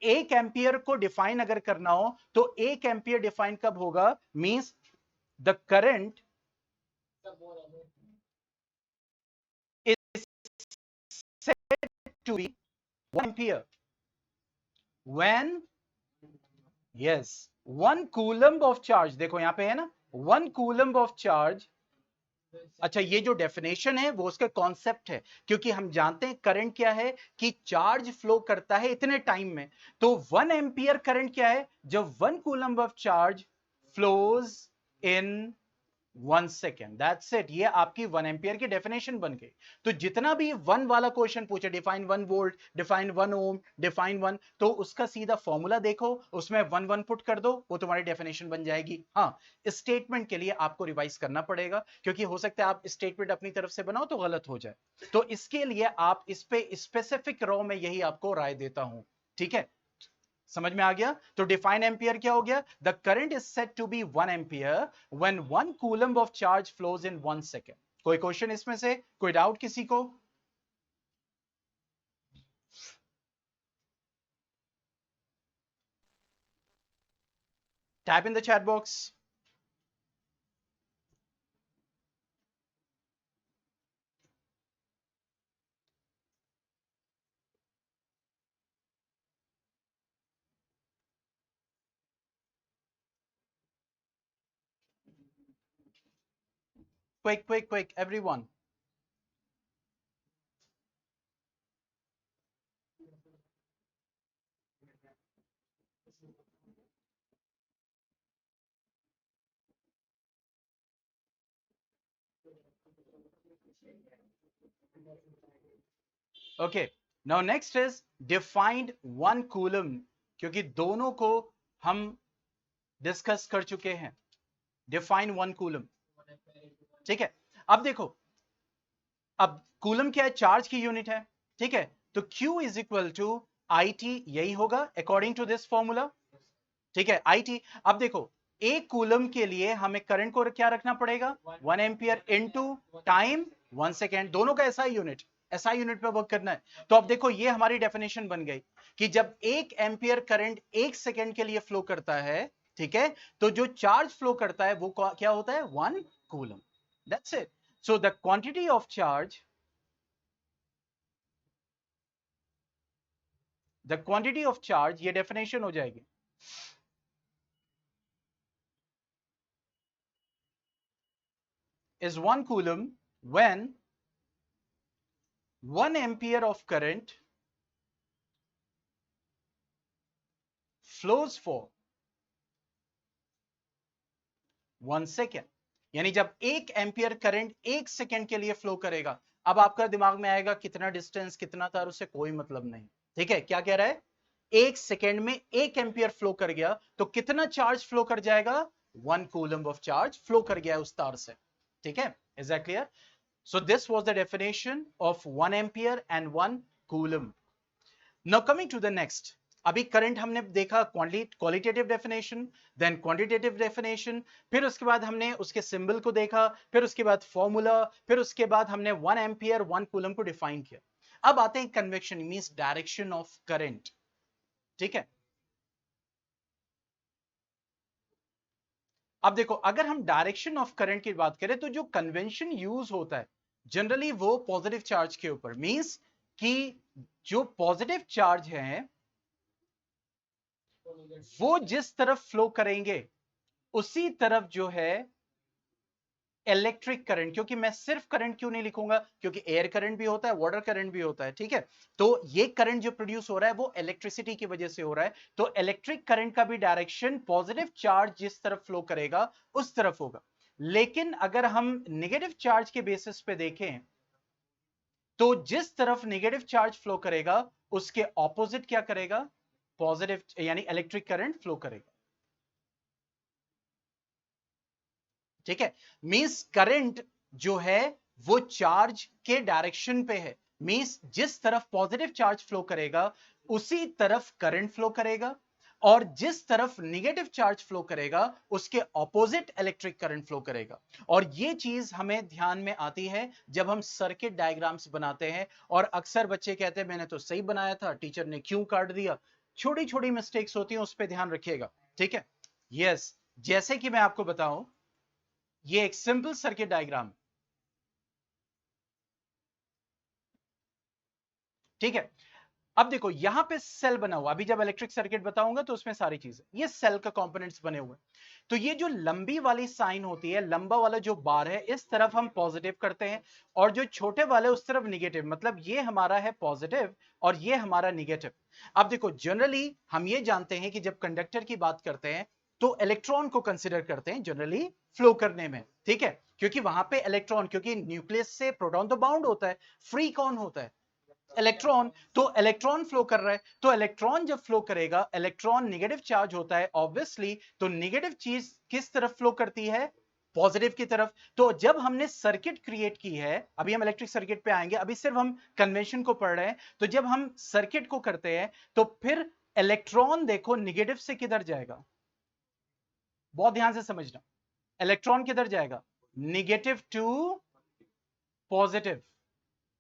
1 एम्पियर को डिफाइन अगर करना हो तो 1 एम्पियर डिफाइन कब होगा, means the current is said to be 1 ampere when, yes, 1 coulomb of charge, देखो यहां पे है ना 1 कूलम्ब ऑफ चार्ज। अच्छा, ये जो डेफिनेशन है वो उसका कॉन्सेप्ट है, क्योंकि हम जानते हैं करंट क्या है कि चार्ज फ्लो करता है इतने टाइम में। तो 1 एम्पियर करंट क्या है, जब 1 coulomb of charge flows in 1 second, that's it. ये आपकी 1 एम्पियर की डेफिनेशन बन गई। तो जितना भी 1 वाला क्वेश्चन पूछे, डिफाइन 1 वोल्ट, डिफाइन 1 ओम, डिफाइन 1, तो उसका सीधा फॉर्मूला देखो, उसमें 1 1 पुट कर दो, वो तुम्हारी डेफिनेशन बन जाएगी। हाँ, स्टेटमेंट के लिए आपको रिवाइज करना पड़ेगा, क्योंकि हो सकता है आप स्टेटमेंट अपनी तरफ से बनाओ तो गलत हो जाए। तो इसके लिए आप इस पे स्पेसिफिक रॉ में यही आपको राय देता हूं। ठीक है, समझ में आ गया? तो डिफाइन एम्पियर क्या हो गया, the current is said to be 1 ampere when 1 coulomb of charge flows in 1 second. कोई क्वेश्चन इसमें से, कोई डाउट किसी को? Type in the chat box. Quick, quick, quick, everyone. Okay, now next is defined 1 coulomb, क्योंकि दोनों को हम डिस्कस कर चुके हैं। डिफाइन 1 कूलम, ठीक है। अब देखो, अब कूलम क्या है, चार्ज की यूनिट है। ठीक है, तो Q is equal to I T, यही होगा अकॉर्डिंग टू दिस फॉर्मूला। ठीक है, आई टी। अब देखो, एक कूलम के लिए हमें करंट को क्या रखना पड़ेगा, 1 एम्पियर इनटू टाइम 1 सेकेंड, दोनों का एसआई यूनिट, एसआई यूनिट पे वर्क करना है। तो अब देखो ये हमारी डेफिनेशन बन गई कि जब 1 एम्पियर करंट 1 सेकेंड के लिए फ्लो करता है, ठीक है, तो जो चार्ज फ्लो करता है वो क्या होता है, 1 coulomb, that's it. So the quantity of charge, the quantity of charge, ये डेफिनेशन हो जाएगी, is 1 coulomb when 1 ampere of current flows for 1 second। यानी जब 1 एम्पियर करंट 1 सेकेंड के लिए फ्लो करेगा। अब आपका दिमाग में आएगा कितना डिस्टेंस, कितना तार, उससे कोई मतलब नहीं, ठीक है। क्या कह रहा है, 1 सेकेंड में 1 एम्पियर फ्लो कर गया तो कितना चार्ज फ्लो कर जाएगा, 1 कूलम ऑफ चार्ज फ्लो कर गया उस तार से, ठीक है। Is that clear? So this was the definition of 1 ampere and 1 coulomb. Now coming to the next, अभी करंट हमने देखा qualitative definition, then quantitative definition, फिर उसके बाद हमने उसके सिंबल को देखा, फिर उसके बाद फॉर्मूला, फिर उसके बाद हमने 1 एम्पियर 1 कूलम को डिफाइन किया। अब आते हैं convection, means direction of current, ठीक है। अब देखो, अगर हम डायरेक्शन ऑफ करंट की बात करें तो जो कन्वेंशन यूज होता है जनरली वो पॉजिटिव चार्ज के ऊपर, मींस कि जो पॉजिटिव चार्ज है वो जिस तरफ फ्लो करेंगे उसी तरफ जो है इलेक्ट्रिक करंट, क्योंकि मैं सिर्फ करंट क्यों नहीं लिखूंगा, क्योंकि एयर करंट भी होता है, वाटर करंट भी होता है, ठीक है। तो ये करंट जो प्रोड्यूस हो रहा है वो इलेक्ट्रिसिटी की वजह से हो रहा है, तो इलेक्ट्रिक करंट का भी डायरेक्शन पॉजिटिव चार्ज जिस तरफ फ्लो करेगा उस तरफ होगा। लेकिन अगर हम नेगेटिव चार्ज के बेसिस पे देखें तो जिस तरफ नेगेटिव चार्ज फ्लो करेगा उसके ऑपोजिट क्या करेगा, पॉजिटिव, यानी इलेक्ट्रिक करंट फ्लो करेगा, ठीक है। मींस करंट जो है वो चार्ज के डायरेक्शन पे है, मींस जिस तरफ पॉजिटिव चार्ज फ्लो करेगा उसी तरफ करंट फ्लो करेगा, और जिस तरफ नेगेटिव चार्ज फ्लो करेगा उसके ऑपोजिट इलेक्ट्रिक करंट फ्लो करेगा। और ये चीज हमें ध्यान में आती है जब हम सर्किट डायग्राम्स बनाते हैं, और अक्सर बच्चे कहते हैं मैंने तो सही बनाया था, टीचर ने क्यों काट दिया। छोटी छोटी मिस्टेक्स होती हैं, उस पर ध्यान रखिएगा, ठीक है। यस, जैसे कि मैं आपको बताऊं, ये एक सिंपल सर्किट डायग्राम, ठीक है। अब देखो यहां पे सेल बना हुआ, अभी जब इलेक्ट्रिक सर्किट बताऊंगा तो उसमें सारी चीजें, ये सेल का कंपोनेंट्स बने हुए। तो ये जो लंबी वाली साइन होती है, लंबा वाला जो बार है, इस तरफ हम पॉजिटिव करते हैं, और जो छोटे वाले उस तरफ निगेटिव, मतलब ये हमारा है पॉजिटिव और ये हमारा निगेटिव। अब देखो जनरली हम ये जानते हैं कि जब कंडक्टर की बात करते हैं तो इलेक्ट्रॉन को कंसिडर करते हैं जनरली फ्लो करने में, ठीक है, क्योंकि वहां पे इलेक्ट्रॉन, क्योंकि न्यूक्लियस से प्रोटॉन तो बाउंड होता है, फ्री कौन होता है, इलेक्ट्रॉन। तो इलेक्ट्रॉन फ्लो कर रहा है, तो इलेक्ट्रॉन जब फ्लो करेगा, इलेक्ट्रॉन नेगेटिव चार्ज होता है ऑब्वियसली, तो नेगेटिव चीज किस तरफ फ्लो करती है, पॉजिटिव की तरफ। तो जब हमने सर्किट क्रिएट की है, अभी हम इलेक्ट्रिक सर्किट पे आएंगे, अभी सिर्फ हम कन्वेंशन को पढ़ रहे हैं, तो जब हम सर्किट को करते हैं तो फिर इलेक्ट्रॉन देखो निगेटिव से किधर जाएगा, बहुत ध्यान से समझना, इलेक्ट्रॉन किधर जाएगा, निगेटिव टू पॉजिटिव,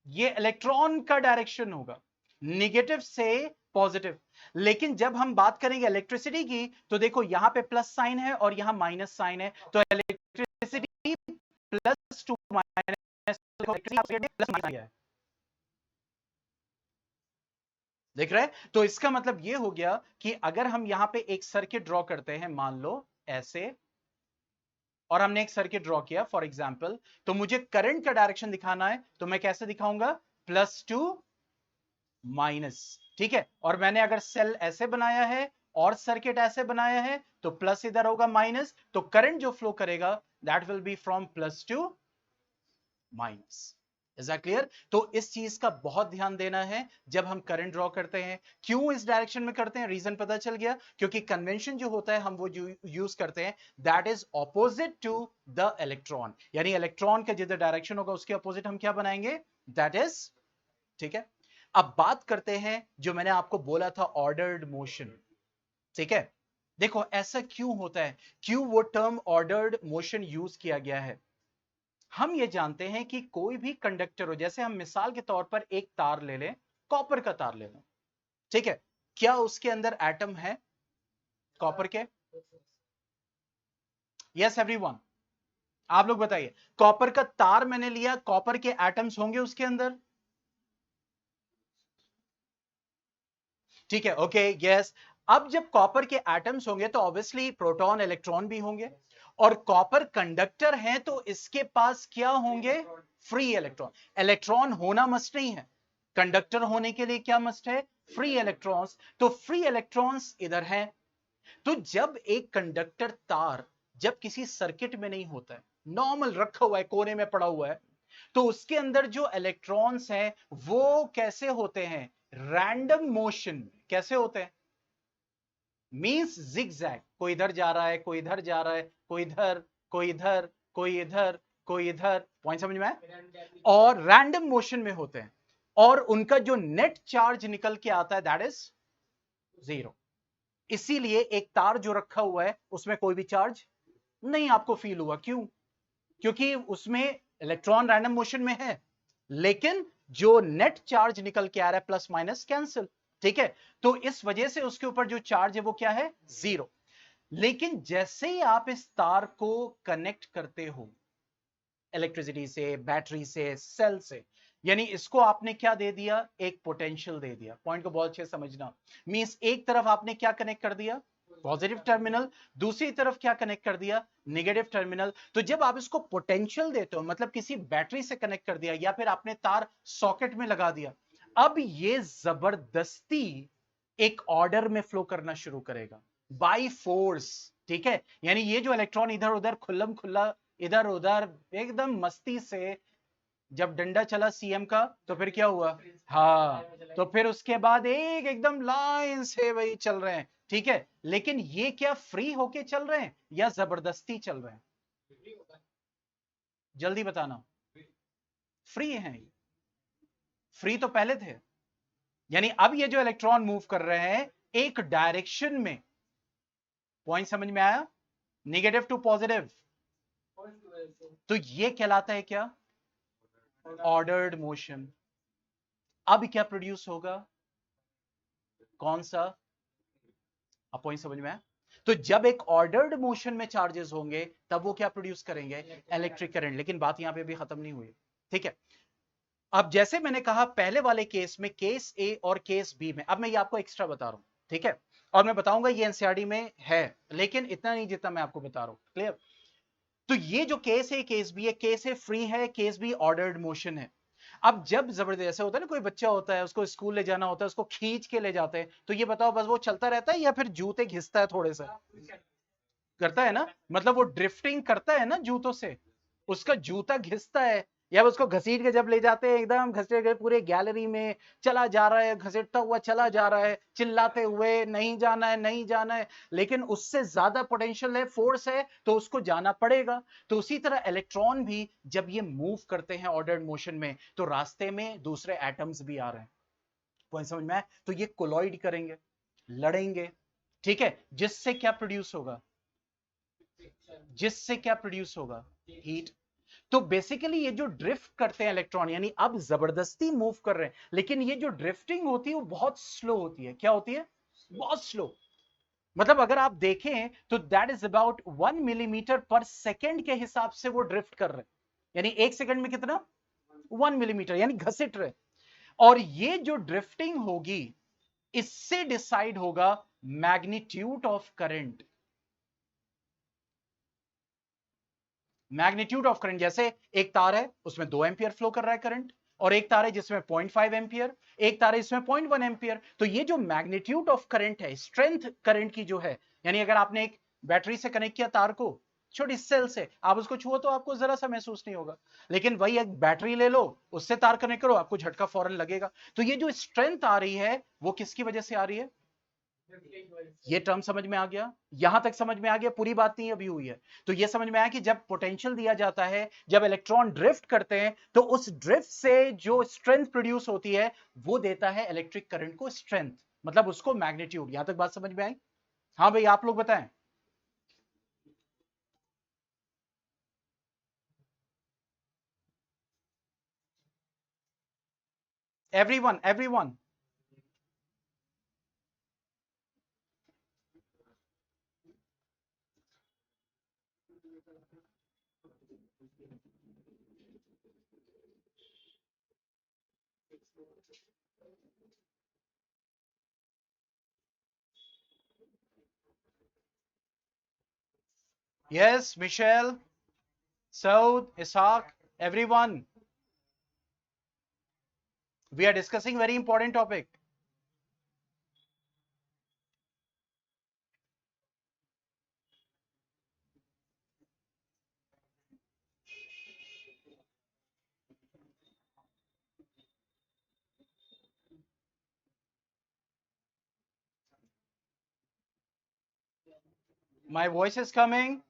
ये इलेक्ट्रॉन का डायरेक्शन होगा, निगेटिव से पॉजिटिव। लेकिन जब हम बात करेंगे इलेक्ट्रिसिटी की तो देखो यहां पे प्लस साइन है और यहां माइनस साइन है, तो electricity plus two minus plus है, देख रहे हैं। तो इसका मतलब यह हो गया कि अगर हम यहां पे एक सर्किट ड्रॉ करते हैं, मान लो ऐसे, और हमने एक सर्किट ड्रॉ किया फॉर एग्जांपल, तो मुझे करंट का डायरेक्शन दिखाना है, तो मैं कैसे दिखाऊंगा, प्लस टू माइनस, ठीक है। और मैंने अगर सेल ऐसे बनाया है और सर्किट ऐसे बनाया है तो प्लस इधर होगा माइनस, तो करंट जो फ्लो करेगा that will B from plus two minus. Is that clear? तो इस चीज का बहुत ध्यान देना है जब हम करंट ड्रॉ करते हैं। क्यों इस डायरेक्शन में करते हैं, रीजन पता चल गया, क्योंकि कन्वेंशन जो होता है हम वो यूज करते हैं, that is opposite to the electron, यानी इलेक्ट्रॉन का जिधर डायरेक्शन होगा उसके ऑपोजिट हम क्या बनाएंगे, दैट इज, ठीक है। अब बात करते हैं जो मैंने आपको बोला था ऑर्डर्ड मोशन, ठीक है। देखो ऐसा क्यों होता है, क्यों वो टर्म ऑर्डर्ड मोशन यूज किया गया है। हम ये जानते हैं कि कोई भी कंडक्टर हो, जैसे हम मिसाल के तौर पर एक तार ले लें, कॉपर का तार ले लें, ठीक है, क्या उसके अंदर एटम है कॉपर के, यस एवरीवन, आप लोग बताइए। कॉपर का तार मैंने लिया, कॉपर के एटम्स होंगे उसके अंदर, ठीक है, ओके यस। अब जब कॉपर के एटम्स होंगे तो ऑब्वियसली प्रोटॉन इलेक्ट्रॉन भी होंगे, और कॉपर कंडक्टर है तो इसके पास क्या होंगे? Free electron. इलेक्ट्रॉन होना मस्ट नहीं है, कंडक्टर होने के लिए क्या मस्ट है? Free electrons. तो फ्री इलेक्ट्रॉन्स इधर है। तो जब एक कंडक्टर तार जब किसी सर्किट में नहीं होता है, नॉर्मल रखा हुआ है, कोने में पड़ा हुआ है, तो उसके अंदर जो इलेक्ट्रॉन्स हैं वो कैसे होते हैं? Random motion. कैसे होते हैं? मींस जिगजैग, कोई इधर जा रहा है, कोई इधर जा रहा है, कोई इधर, कोई इधर, कोई इधर, कोई इधर। पॉइंट समझ में आया? और रैंडम मोशन में होते हैं, और उनका जो नेट चार्ज निकल के आता है दैट इज 0। इसीलिए एक तार जो रखा हुआ है उसमें कोई भी चार्ज नहीं आपको फील हुआ। क्यों? क्योंकि उसमें इलेक्ट्रॉन रैंडम मोशन में है, लेकिन जो नेट चार्ज निकल के आ रहा है प्लस माइनस कैंसिल, ठीक है। तो इस वजह से उसके ऊपर जो चार्ज है वो क्या है? 0। लेकिन जैसे ही आप इस तार को कनेक्ट करते हो इलेक्ट्रिसिटी से, बैटरी से, सेल से, यानी इसको आपने क्या दे दिया? एक पोटेंशियल दे दिया। पॉइंट को बहुत अच्छे से समझना। मींस एक तरफ आपने क्या कनेक्ट कर दिया? Positive terminal. दूसरी तरफ क्या कनेक्ट कर दिया? Negative terminal. तो जब आप इसको पोटेंशियल देते हो, मतलब किसी बैटरी से कनेक्ट कर दिया या फिर आपने तार सॉकेट में लगा दिया, अब ये जबरदस्ती एक ऑर्डर में फ्लो करना शुरू करेगा बाय फोर्स, ठीक है। यानी ये जो इलेक्ट्रॉन इधर उधर खुल्लम खुल्ला इधर उधर एकदम मस्ती से, जब डंडा चला सीएम का तो फिर क्या हुआ? हाँ, तो फिर उसके बाद एक एकदम लाइन से वही चल रहे हैं, ठीक है। लेकिन ये क्या फ्री होके चल रहे हैं या जबरदस्ती चल रहे हैं? जल्दी बताना। फ्री हैं। फ्री तो पहले थे। यानी अब ये जो इलेक्ट्रॉन मूव कर रहे हैं एक डायरेक्शन में। पॉइंट समझ में आया? Negative to positive. तो ये कहलाता है क्या? Ordered motion. अब क्या प्रोड्यूस होगा? कौन सा? अब पॉइंट समझ में आया? तो जब एक ऑर्डर्ड मोशन में चार्जेस होंगे तब वो क्या प्रोड्यूस करेंगे? Electric current. लेकिन बात यहां पे भी खत्म नहीं हुई, ठीक है। अब जैसे मैंने कहा पहले वाले केस में, केस ए और केस बी में, अब मैं ये आपको एक्स्ट्रा बता रहा हूं, ठीक है। और मैं बताऊंगा ये एनसीईआरटी में है, लेकिन इतना नहीं जितना मैं आपको बता रहा हूं। क्लियर? तो ये जो केस है, केस बी है, केस ए फ्री है, केस बी ऑर्डर्ड मोशन है। अब जब जबरदस्त ऐसा होता है ना, कोई बच्चा होता है उसको स्कूल ले जाना होता है, उसको खींच के ले जाते हैं, तो ये बताओ बस वो चलता रहता है या फिर जूते घिसता है थोड़े से? करता है ना, मतलब वो ड्रिफ्टिंग करता है ना जूतों से, उसका जूता घिसता है। या उसको घसीट के जब ले जाते हैं एकदम घसीट के पूरे गैलरी में, चला जा रहा है, घसीटता हुआ चला जा रहा है, चिल्लाते हुए नहीं जाना है, नहीं जाना है, लेकिन उससे ज्यादा पोटेंशियल है, फोर्स है, तो उसको जाना पड़ेगा। तो उसी तरह इलेक्ट्रॉन भी जब ये मूव करते हैं ऑर्डर्ड मोशन में, तो रास्ते में दूसरे एटम्स भी आ रहे हैं। पॉइंट समझ में आया? तो ये कोलॉइड करेंगे, लड़ेंगे, ठीक है। जिससे क्या प्रोड्यूस होगा? जिससे क्या प्रोड्यूस होगा? हीट। तो बेसिकली ये जो ड्रिफ्ट करते हैं इलेक्ट्रॉन, यानी अब जबरदस्ती मूव कर रहे हैं, लेकिन ये जो ड्रिफ्टिंग होती है वो बहुत स्लो होती है। क्या होती है? बहुत स्लो। मतलब अगर आप देखें तो दैट इज अबाउट 1 मिलीमीटर पर सेकेंड के हिसाब से वो ड्रिफ्ट कर रहे हैं। यानी 1 सेकंड में कितना? 1 मिलीमीटर, यानी घसीट रहे। और ये जो ड्रिफ्टिंग होगी इससे डिसाइड होगा magnitude of current. Magnitude of current, जैसे एक तार है उसमें 2 एंपियर फ्लो कर रहा है करंट, और एक तार है जिसमें 0.5 एंपियर, एक तार है जिसमें 0.1 एंपियर। तो ये जो मैग्नीट्यूड ऑफ करंट है, स्ट्रेंथ करंट की जो है, यानी अगर आपने एक बैटरी से कनेक्ट किया तार को, छोटी सेल से, आप उसको छुओ तो आपको जरा सा महसूस नहीं होगा, लेकिन वही एक बैटरी ले लो, उससे तार कनेक्ट करो, आपको झटका फौरन लगेगा। तो ये जो स्ट्रेंथ आ रही है वो किसकी वजह से आ रही है? ये टर्म समझ में आ गया? यहां तक समझ में आ गया? पूरी बात नहीं अभी हुई है। तो ये समझ में आया कि जब पोटेंशियल दिया जाता है, जब इलेक्ट्रॉन ड्रिफ्ट करते हैं, तो उस ड्रिफ्ट से जो स्ट्रेंथ प्रोड्यूस होती है वो देता है इलेक्ट्रिक करंट को स्ट्रेंथ, मतलब उसको मैग्नीट्यूड। यहां तक बात समझ में आई? हाँ भाई, आप लोग बताएं। Everyone, everyone. Yes, Michelle, Saud, Ishaq, everyone. We are discussing very important topic. My voice is coming.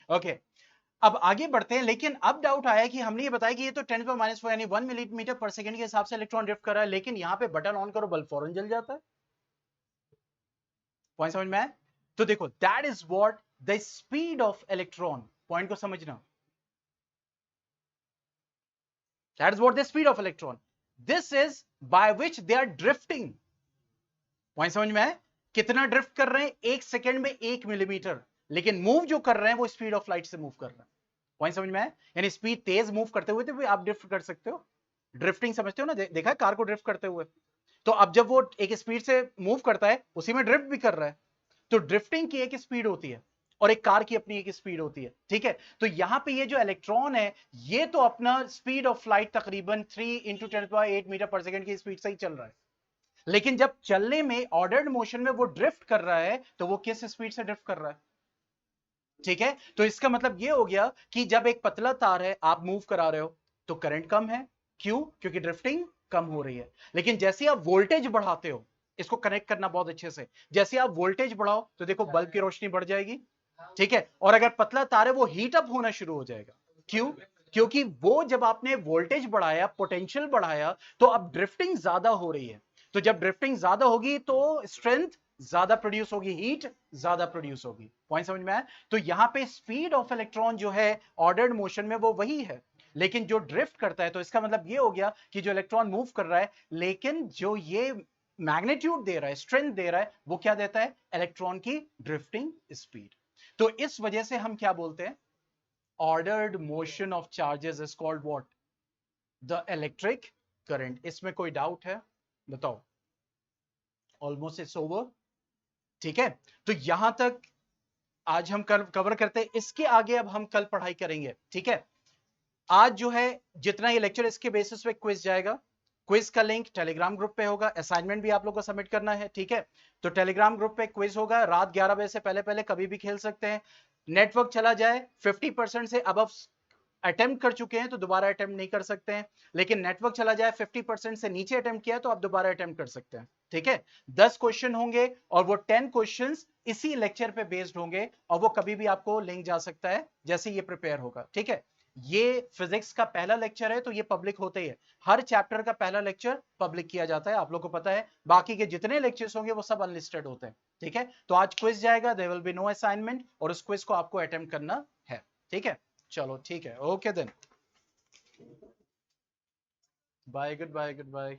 Okay अब आगे बढ़ते हैं, लेकिन अब डाउट आया कि हमने ये बताया कि ये तो 10⁻⁴ यानी 1 मिलीमीटर पर सेकंड के हिसाब से इलेक्ट्रॉन ड्रिफ्ट कर रहा है, लेकिन यहां पे बटन ऑन करो बल्ब फौरन जल जाता है। पॉइंट समझ में आया? तो देखो that is what the speed of electron, point को समझना, that is what the speed of electron, this is by which they are drifting. Point समझ में आया? कितना ड्रिफ्ट कर रहे हैं? 1 सेकंड में 1 मिलीमीटर, लेकिन मूव जो कर रहे हैं वो स्पीड ऑफ लाइट से मूव कर रहे हैं। पॉइंट समझ में आया? यानी स्पीड तेज मूव करते हुए तो आप ड्रिफ्ट कर सकते हो, ड्रिफ्टिंग समझते हो ना, देखा है कार को ड्रिफ्ट करते हुए। तो अब जब वो एक स्पीड से मूव करता है उसी में ड्रिफ्ट भी कर रहा है, तो ड्रिफ्टिंग की एक स्पीड होती है और एक कार की अपनी एक स्पीड होती है, ठीक है। तो यहां पे ये जो इलेक्ट्रॉन है ये तो अपना स्पीड ऑफ लाइट तकरीबन 3 × 10⁸ मीटर पर सेकंड की स्पीड से ही चल रहा है, लेकिन जब चलने में ऑर्डर्ड मोशन में वो ड्रिफ्ट कर रहा है तो वो किस स्पीड से ड्रिफ्ट कर रहा है, ठीक है। तो इसका मतलब ये हो गया कि जब एक पतला तार है आप मूव करा रहे हो तो करंट कम है, क्यों? क्योंकि ड्रिफ्टिंग कम हो रही है। लेकिन जैसे आप वोल्टेज बढ़ाते हो, इसको कनेक्ट करना बहुत अच्छे से, जैसे आप वोल्टेज बढ़ाओ तो देखो बल्ब की रोशनी बढ़ जाएगी, ठीक है। और अगर पतला तार है वो हीट अप होना शुरू हो जाएगा, क्यों? क्योंकि वो जब आपने वोल्टेज बढ़ाया, पोटेंशियल बढ़ाया, तो अब ड्रिफ्टिंग ज्यादा हो रही है। तो जब ड्रिफ्टिंग ज्यादा होगी तो स्ट्रेंथ ज्यादा प्रोड्यूस होगी, हीट ज्यादा प्रोड्यूस होगी। पॉइंट समझ में आया? तो यहां पे स्पीड ऑफ इलेक्ट्रॉन जो है ऑर्डर्ड मोशन में वो वही है, लेकिन जो ड्रिफ्ट करता है, तो इसका मतलब ये हो गया कि जो इलेक्ट्रॉन मूव कर रहा है, लेकिन जो ये मैग्नीट्यूड दे रहा है, स्ट्रेंथ दे रहा है, वो क्या देता है? इलेक्ट्रॉन की ड्रिफ्टिंग स्पीड। तो इस वजह से हम क्या बोलते हैं? Ordered motion of charges is called what? The electric current. इसमें कोई डाउट है? बताओ। ऑलमोस्ट इट्स ओवर, ठीक है। तो यहां तक आज हम कवर करते हैं, इसके आगे अब हम कल पढ़ाई करेंगे, ठीक है। आज जो है जितना ये लेक्चर, इसके बेसिस पे क्विज जाएगा। क्विज का लिंक टेलीग्राम ग्रुप पे होगा, असाइनमेंट भी आप लोग को सबमिट करना है, ठीक है। तो टेलीग्राम ग्रुप पे क्विज होगा, रात 11 बजे से पहले पहले कभी भी खेल सकते हैं। नेटवर्क चला जाए 50% से अब अटेम्प्ट कर चुके हैं तो दोबारा अटेम्प्ट नहीं कर सकते हैं, लेकिन नेटवर्क चला जाए 50% से नीचे अटेम्प्ट किया तो आप दोबारा अटेम्प्ट कर सकते हैं, ठीक है। 10 क्वेश्चन होंगे और वो 10 क्वेश्चंस इसी लेक्चर पे बेस्ड होंगे, और वो कभी भी आपको लिंक जा सकता है जैसे ये प्रिपेयर होगा, ठीक है। ये फिजिक्स का पहला लेक्चर है तो ये पब्लिक होते ही है, हर चैप्टर का पहला लेक्चर पब्लिक किया जाता है, आप लोग को पता है। बाकी के जितने लेक्चर्स होंगे वो सब अनलिस्टेड होते हैं, ठीक है। तो आज क्विज जाएगा, there will be no assignment, और उस क्विज को आपको अटेम्प्ट करना है, ठीक है। चलो ठीक है, okay then, bye, goodbye, good bye.